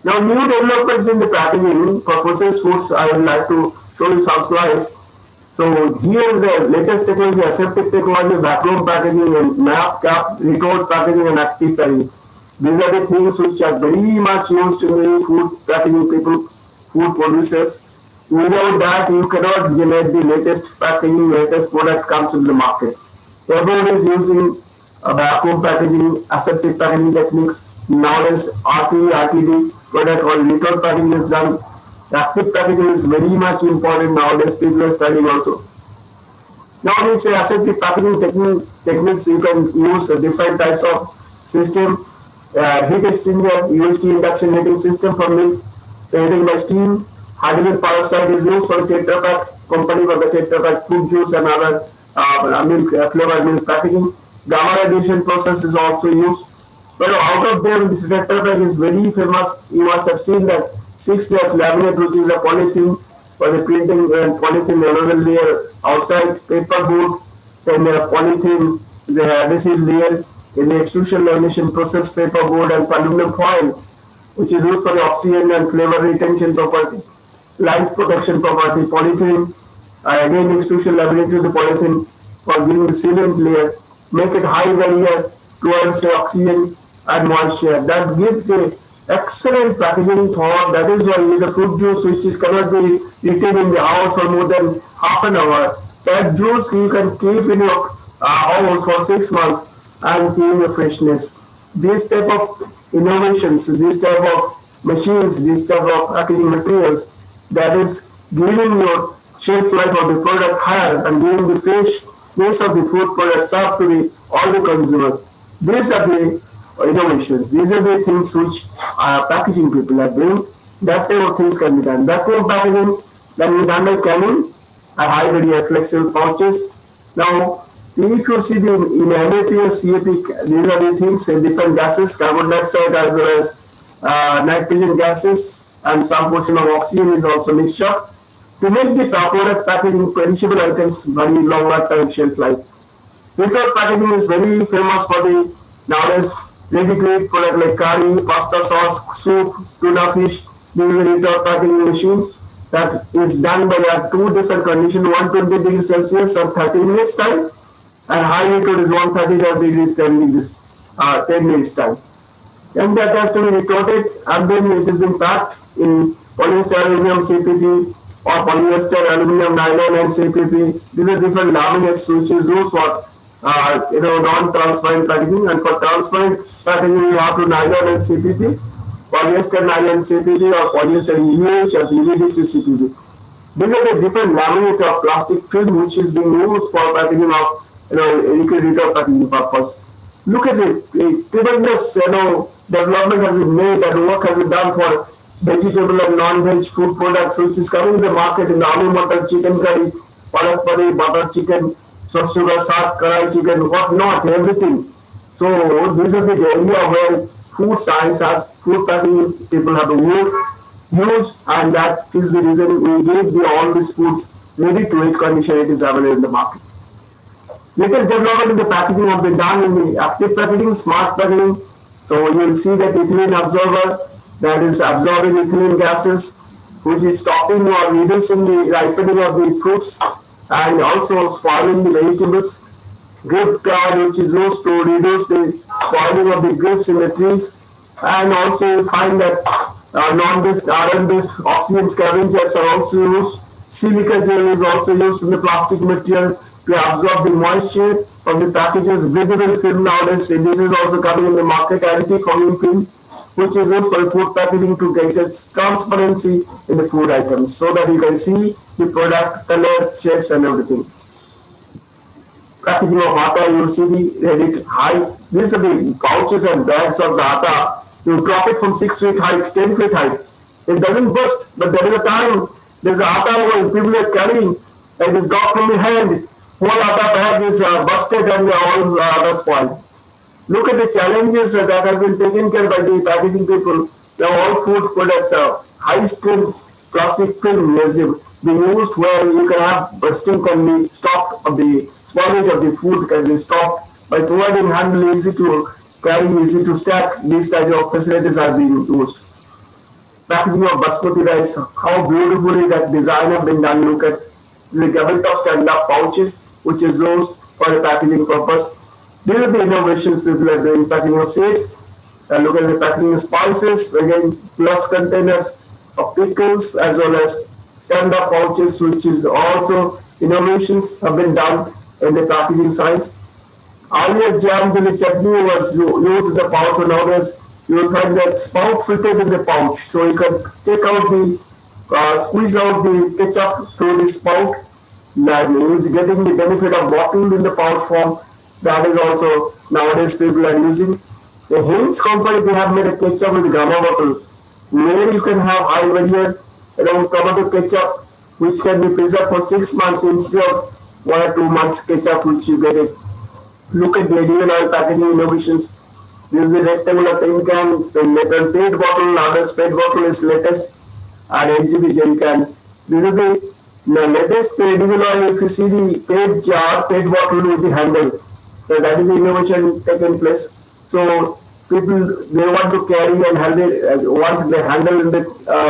Now, new developments in the packaging for processed foods, I would like to show you some slides. So here is the latest technology, aseptic technology, vacuum packaging, and map, cap, retort packaging, and active packaging. These are the things which are very much used in the food packaging people, food producers. Without that, you cannot generate the latest packaging, latest product comes into the market. Everyone is using vacuum packaging, aseptic packaging techniques. Nowadays, RTD product or retort packaging is done. Active packaging is very much important nowadays. People are studying also. Nowadays, aseptic packaging techniques, you can use different types of system. Heat exchanger, UHT induction heating system for milk, heating by steam. Hydrogen peroxide is used for the Tetra Pak company for the Tetra Pak fruit juice and other milk flavored milk packaging. Gamma radiation process is also used. But out of them, this Tetra Pak is very famous. You must have seen that 6 layers laminate, which is a polythene for the printing, and polythene another layer outside paper board, then polythene the adhesive layer in the extrusion lamination process, paper board and aluminum foil, which is used for the oxygen and flavor retention property, light protection property, polythene, again extrusion laminated the polythene for giving the sealant layer, make it high barrier towards oxygen and moisture. That gives the excellent packaging for, that is why the fruit juice which is cannot be retained in the house for more than half an hour, that juice you can keep in your house for 6 months and keep the freshness. This type of innovations, this type of machines, this type of packaging materials, that is giving your shelf life of the product higher and giving the freshness of the food product served to the all the consumer. These are the innovations. These are the things which packaging people are doing. That type of things can be done. Vacuum packaging can be done by canning and high barrier flexible pouches. Now, if you see the in NAPS, CAP, these are the things, different gases, carbon dioxide as well as nitrogen gases, and some portion of oxygen is also mixed up to make the product packaging perishable items very longer time shelf life. Retort packaging is very famous for the nowadays ready-to-eat product like curry, pasta sauce, soup, tuna fish. This is a retort packaging machine that is done by 2 different conditions, 120 degrees Celsius or 30 minutes time, and high retort is 130 degrees 10 minutes time. And that has to be retorted, and then it is being packed in polyester aluminum CPP or polyester aluminum nylon and CPP. These are different laminates which is used for non-transparent packaging, and for transparent packaging you have to nylon and CPP, polyester nylon CPP or polyester EVH or PVDC CPP. These are the different laminate of plastic film which is being used for packaging of liquid retort packaging purpose. Look at it, tremendous development has been made and work has been done for vegetable and non-veg food products which is coming in the market in aloo matar, chicken curry, palak puri, butter chicken, sugar, saag, karai chicken, what not, everything. So these are the area where food science as food packaging people have to use, and that is the reason we give all these foods ready to eat condition. It is available in the market. Latest development in the packaging have been done in the active packaging, smart packaging. So you will see that ethylene absorber that is absorbing ethylene gases, which is stopping or reducing the ripening of the fruits and also spoiling the vegetables. Grape card, which is used to reduce the spoiling of the grapes in the trees, and also you find that non-based, iron-based oxygen scavengers are also used. Silica gel is also used in the plastic material to absorb the moisture of the packages. Breathable film nowadays, this is also coming in the market, anti-foaming film, which is used for food packaging to get its transparency in the food items so that you can see the product, color, shapes and everything. Packaging of atta, you will see the ready high. These are the pouches and bags of the atta. You drop it from 6 feet height, 10 feet height. It doesn't burst, but there is a time There's atta oil people are carrying, and it's got from the hand. Whole atta bag is busted and all are spoiled. Look at the challenges that has been taken care by the packaging people. Now all food products, high strength plastic film is being used where you can have bursting can be stopped, of the spoilage of the food can be stopped by providing handle easy to carry, easy to stack. These type of facilities are being used. Packaging of basmati rice, how beautifully that design have been done. Look at the tabletop stand-up pouches, which is used for the packaging purpose. These are the innovations people are doing. Packaging of seeds, look at the packaging of spices, again, plus containers of pickles as well as stand-up pouches, which is also innovations have been done in the packaging science. Earlier jam jelly chutney was used in the pouch, but nowadays you will find that spout fitted in the pouch. So you can take out the, squeeze out the ketchup through the spout. And is getting the benefit of bottled in the pouch form. That is also nowadays people are using. The Heinz company, they have made a ketchup with gamma bottle. Where you can have high variant tomato ketchup, which can be preserved for 6 months instead of 1 or 2 months ketchup, which you get it. Look at the edible oil packaging innovations. This is the rectangular tin can, the metal PET bottle, nowadays PET bottle is latest, and HDP jerry can. This is the latest edible oil. If you see the PET jar, PET bottle with the handle, so that is the innovation taking place. So people, they want to carry and want the handle in the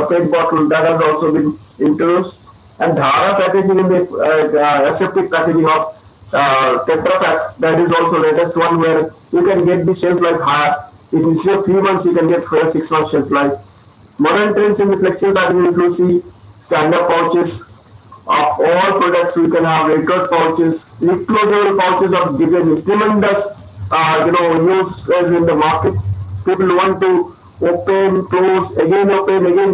PET bottle, that has also been introduced. And Dhara packaging in the aseptic packaging of Tetra Pak, that is also latest one where you can get the shelf life higher. If instead of 3 months, you can get 6 months shelf life. Modern trends in the flexible packaging, if you see stand-up pouches of all products, we can have record pouches, reclosable pouches of given tremendous use as in the market. People want to open, close, again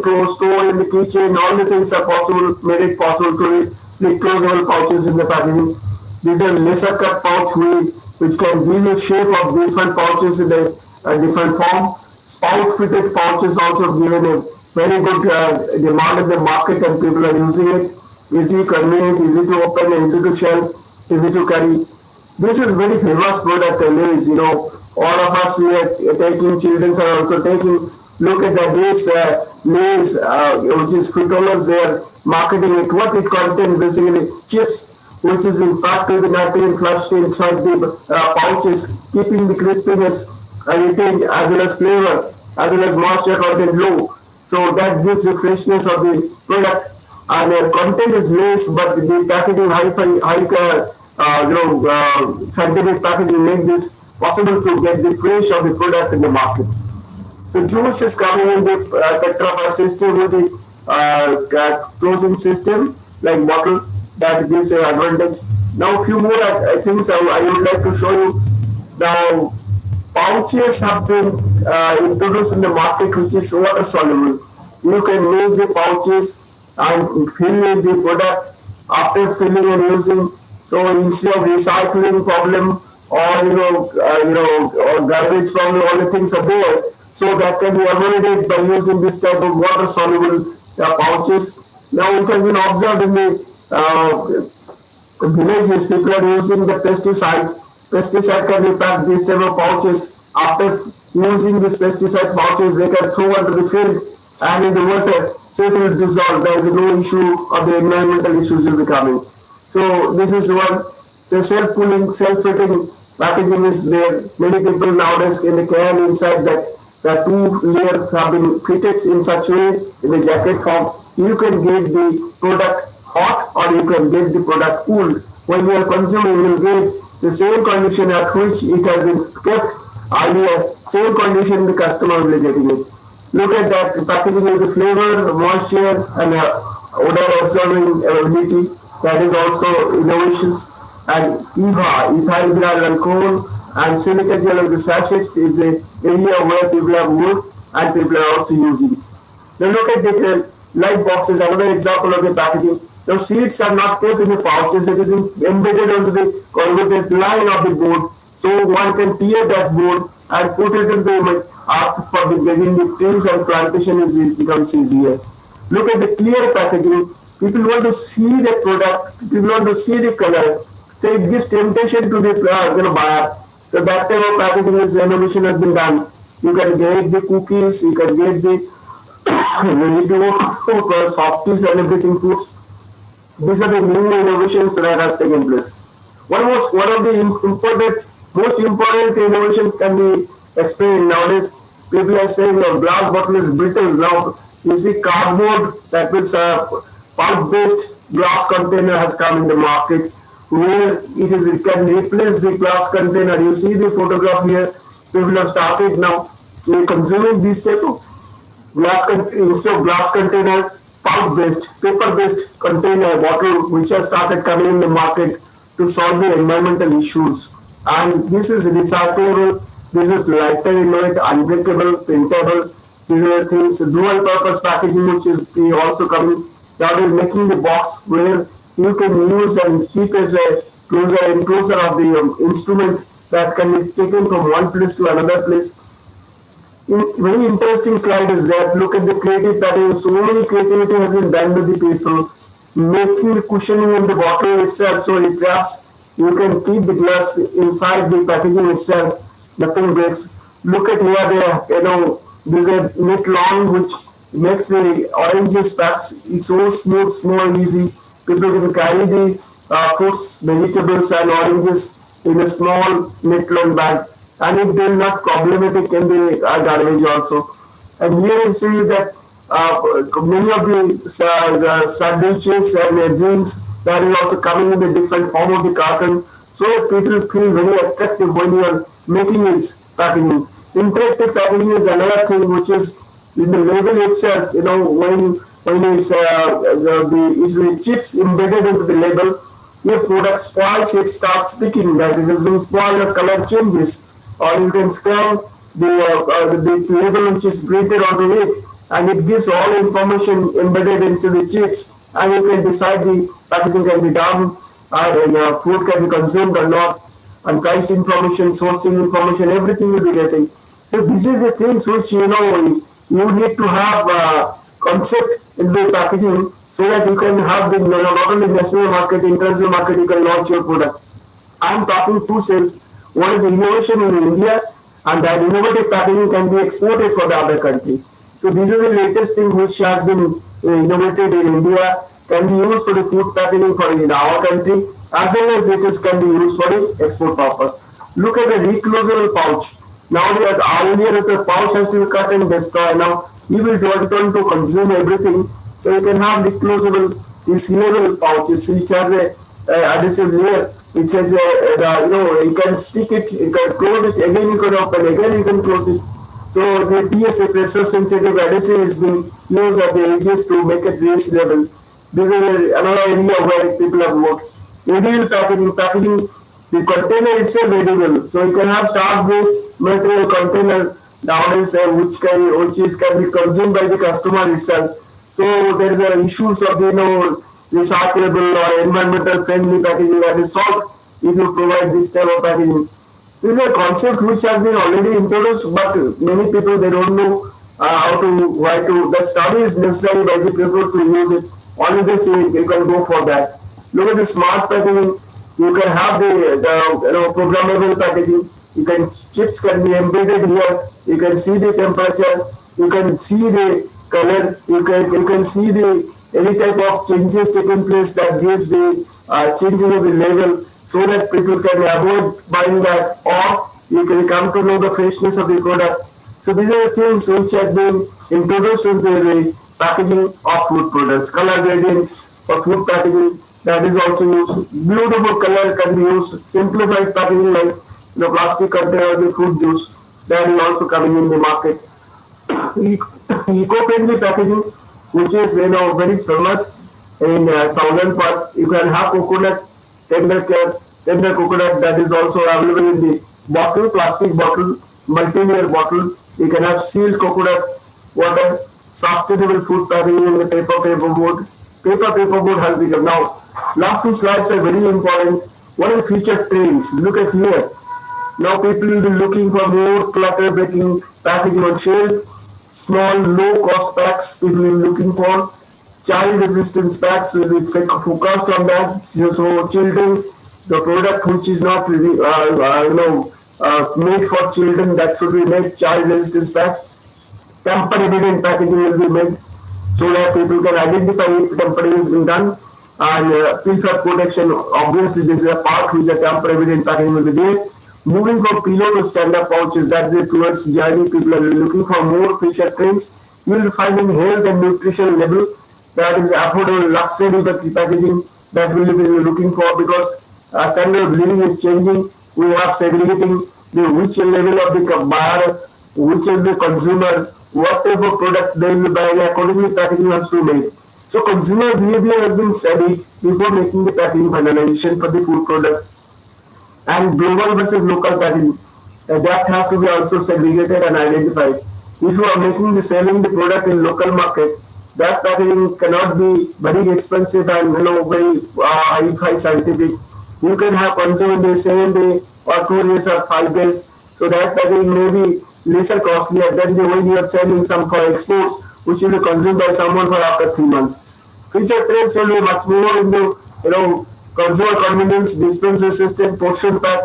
close, store in the kitchen, all the things are possible, made it possible to reclosable pouches in the packaging. These are laser cut pouch which can give the shape of different pouches in a different form. Spout fitted pouches also given a very good demand in the market and people are using it. Easy, convenient, easy to open, easy to shelf, easy to carry. This is very famous product, Lay's. All of us we are taking, children are also taking. Look at that, this Lay's, which is Fritolas, they are marketing it. What it contains, basically chips, which is in fact with nothing flushed inside the pouches, keeping the crispiness retained as well as flavor, as well as moisture content low. So that gives the freshness of the product. And the content is less, but the packaging scientific packaging make this possible to get the fresh of the product in the market. So juice is coming in the Tetra Pak system with the closing system like bottle, that gives an advantage. Now a few more things I would like to show you. Now pouches have been introduced in the market, which is water soluble. You can make the pouches and fill in the product after filling and using. So instead of recycling problem or garbage problem, all the things are there. So that can be avoided by using this type of water soluble pouches. Now it has been observed in the villages, people are using the pesticides. Pesticide can be packed these type of pouches. After using this pesticide pouches, they can throw into the field and in the water, so it will dissolve. There is no issue of the environmental issues will be coming. So this is one. The self-pulling, self-fitting packaging is there. Many people nowadays in the can inside that the 2 layers have been fitted in such a way in the jacket form. You can get the product hot or you can get the product cool. When you are consuming, you will get the same condition at which it has been kept earlier. Same condition the customer will be getting it. Look at that packaging with the flavor, moisture, and odor absorbing ability. That is also innovations. And EVA, ethyl vinyl alcohol, and silica gel of the sachets is an area where people have moved and people are also using. Now look at the light boxes, another example of the packaging. The seeds are not kept in the pouches, it is embedded onto the corrugated line of the board. So one can tear that board and put it into the earth for the getting the trees and plantation becomes easier. Look at the clear packaging. People want to see the product, people want to see the color. So it gives temptation to the buyer. So that type of packaging is innovation has been done. You can get the cookies, you can get the ready to softies and everything foods. These are the new innovations that has taken place. One of the most important innovations can be explained nowadays. People are saying a glass bottle is brittle. Now you see cardboard, that means a pulp-based glass container has come in the market, where it can replace the glass container. You see the photograph here. People have started now consuming these type of instead of glass container, pulp-based, paper-based container bottle, which has started coming in the market to solve the environmental issues. And this is recyclable, this is lighter, innovative, unbreakable, printable. These are the things. Dual-purpose packaging, which is also coming. That is making the box where you can use and keep as a enclosure of the instrument that can be taken from one place to another place. Very interesting slide is that look at the creative pattern. So many creativity has been done with the people, making the cushioning in the bottle itself so it wraps. You can keep the glass inside the packaging itself. Nothing breaks. Look at here, there's a knit lawn which makes the oranges packs so smooth, more easy. People can carry the fruits, vegetables, and oranges in a small knit lawn bag, and it will not problematic in the garbage also. And here you see that many of the sandwiches and drinks that is also coming in a different form of the carton, so that people feel very attractive when you are making its packaging. Interactive packaging is another thing which is in the label itself. When it's the chips embedded into the label, if product spoils, it starts speaking that it has been spoiled, the color changes, or you can scan the label which is printed onto it, and it gives all the information embedded into the chips, and you can decide the packaging can be done, food can be consumed or not, and price information, sourcing information, everything will be getting. So this is the things which you need to have concept in the packaging so that you can have the not only national market, international market, you can launch your product. I'm talking two things. One is innovation in India, and that innovative packaging can be exported for the other country. So these are the latest thing which has been innovated in India, can be used for the food packaging for in our country, as well as can be used for the export purpose. Look at the reclosable pouch. Now earlier the pouch has to be cut and destroyed. Now you will turn to consume everything. So you can have reclosable, sealable pouches which has a adhesive layer, which has you can stick it, you can close it, again you can open, again you can close it. So the PSA, pressure sensitive adhesive is being used at the edges to make it resealable. This is another area where people have worked. Edible packaging, the container itself edible. So you can have starch-based material container nowadays which can be consumed by the customer itself. So there is issues of recyclable or environmental friendly packaging that is solved if you provide this type of packaging. This is a concept which has been already introduced, but many people they don't know why to. The study is necessary by the people to use it. Only they say you can go for that. Look at the smart packaging. You can have the programmable packaging. Chips can be embedded here. You can see the temperature. You can see the color. You can see any type of changes taking place that gives the changes of the label, so that people can avoid buying that, or you can come to know the freshness of the product. So these are the things which have been introduced into the packaging of food products. Color gradient for food packaging, that is also used. Beautiful color can be used. Simplified packaging like plastic container the fruit juice, that is also coming in the market. Eco-friendly packaging, which is very famous in southern part. You can have coconut, tender coconut, that is also available in the bottle, plastic bottle, multi-layer bottle. You can have sealed coconut water, sustainable food packaging in the paperboard. Paperboard has become now. Last two slides are very important. What are future trends? Look at here. Now people will be looking for more clutter breaking packaging on shelf. Small, low cost packs people will be looking for. child resistance packs will be focused on that. So children, the product which is not made for children, that should be made child resistance packs. Tamper evident packaging will be made so that people can identify if tampering has been done. And PFAS protection, obviously this is a part which the tamper evident packaging will be there. Moving from pillow to stand-up pouches, that is towards journey, people are looking for more feature trends. You will find in health and nutrition label, that is affordable luxury packaging that we will be looking for, because standard of living is changing. We have segregating the which level of the buyer, which is the consumer, what type of product they will buy, accordingly packaging has to make. So consumer behavior has been studied before making the packaging finalization for the food product. And global versus local packaging, that has to be also segregated and identified. If you are making the selling the product in local market, that packaging cannot be very expensive and very high scientific. You can have consumed in the same day or 2 days or 5 days, so that packaging may be lesser costlier than the when you are selling some for exports, which will be consumed by someone for after 3 months. Future trends will be much more into consumer convenience, dispenser system, portion pack,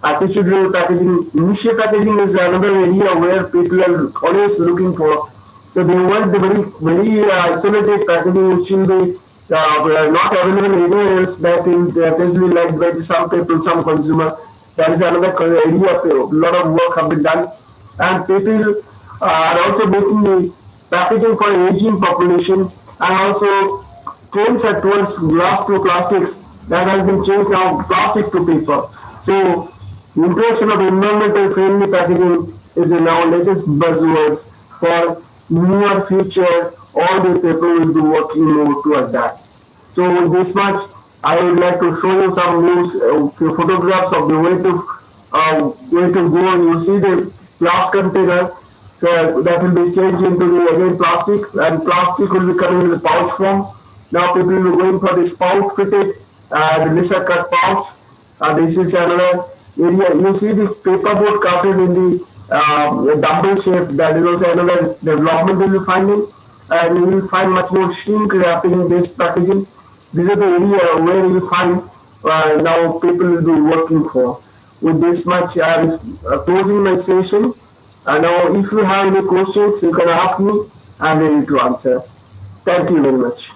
attitude packaging. Niche packaging is another area where people are always looking for. So they want the very isolated packaging which will be not available anywhere else, that will be liked by some people, some consumer. That is another area. A lot of work have been done, and people are also making the packaging for aging population, and also trends are towards glass to plastics. That has been changed now, plastic to paper. So introduction of environmental friendly packaging is now latest buzzwords for near future. All the people will be working more towards that. So with this much, I would like to show you some news photographs of the way to go. And you see the glass container, so that will be changed into the again plastic, and plastic will be coming in the pouch form. Now people will be going for the spout fitted, the laser cut pouch. This is another area. You see the paperboard carton in the dumbbell shape. That is also another development we will be finding, and you will find much more shrink wrapping based packaging. This is the area where you will find now people will be working for. With this much, I am closing my session. Now, if you have any questions, you can ask me. I am ready to answer. Thank you very much.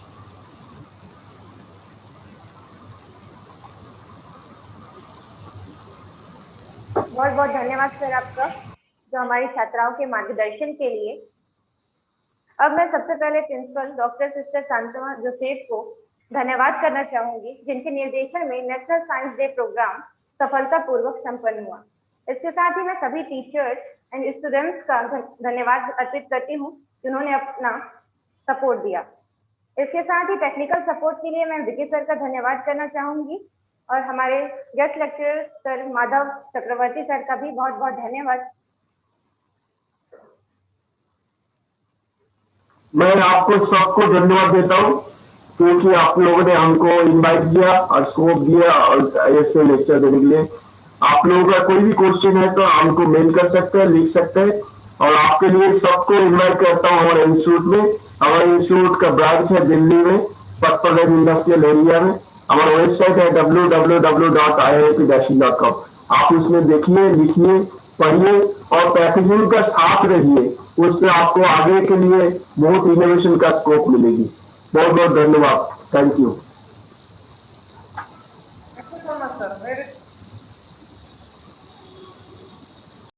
बहुत बहुत धन्यवाद sir आपका, जो हमारी छात्राओं के मार्गदर्शन के लिए। अब मैं सबसे पहले प्रिंसिपल डॉक्टर सिस्टर सांतमा जोसेफ को धन्यवाद करना चाहूंगी, जिनके निर्देशन में नेशनल साइंस डे प्रोग्राम सफलतापूर्वक संपन्न हुआ। इसके साथ ही मैं सभी टीचर्स एंड स्टूडेंट्स का धन्यवाद अर्पित करती हूँ, जिन्होंने अपना सपोर्ट दिया। इसके साथ ही टेक्निकल सपोर्ट के लिए मैं विकी सर का धन्यवाद करना चाहूंगी, और हमारे गेस्ट लेक्चरर सर माधव चक्रवर्ती सर का भी बहुत बहुत धन्यवाद।
मैं आपको सबको धन्यवाद देता हूँ, क्योंकि आप लोगों ने हमको इनवाइट किया और स्कोप दिया और इसमें लेक्चर देने के लिए। आप लोगों का कोई भी क्वेश्चन है तो हमको मेल कर सकते हैं, लिख सकते हैं, और आपके लिए सबको इनवाइट करता हूँ हमारे इंस्टीट्यूट में। हमारे इंस्टीट्यूट का ब्रांच है दिल्ली में, पटपगड़ इंडस्ट्रियल एरिया में। हमारा वेबसाइट है www.iip-com। आप उसमें देखिए, लिखिए, पढ़िए और पैकेजिंग का साथ रहिए, उस पर आपको आगे के लिए बहुत इनोवेशन का स्कोप मिलेगी। बहुत बहुत धन्यवाद। Thank you.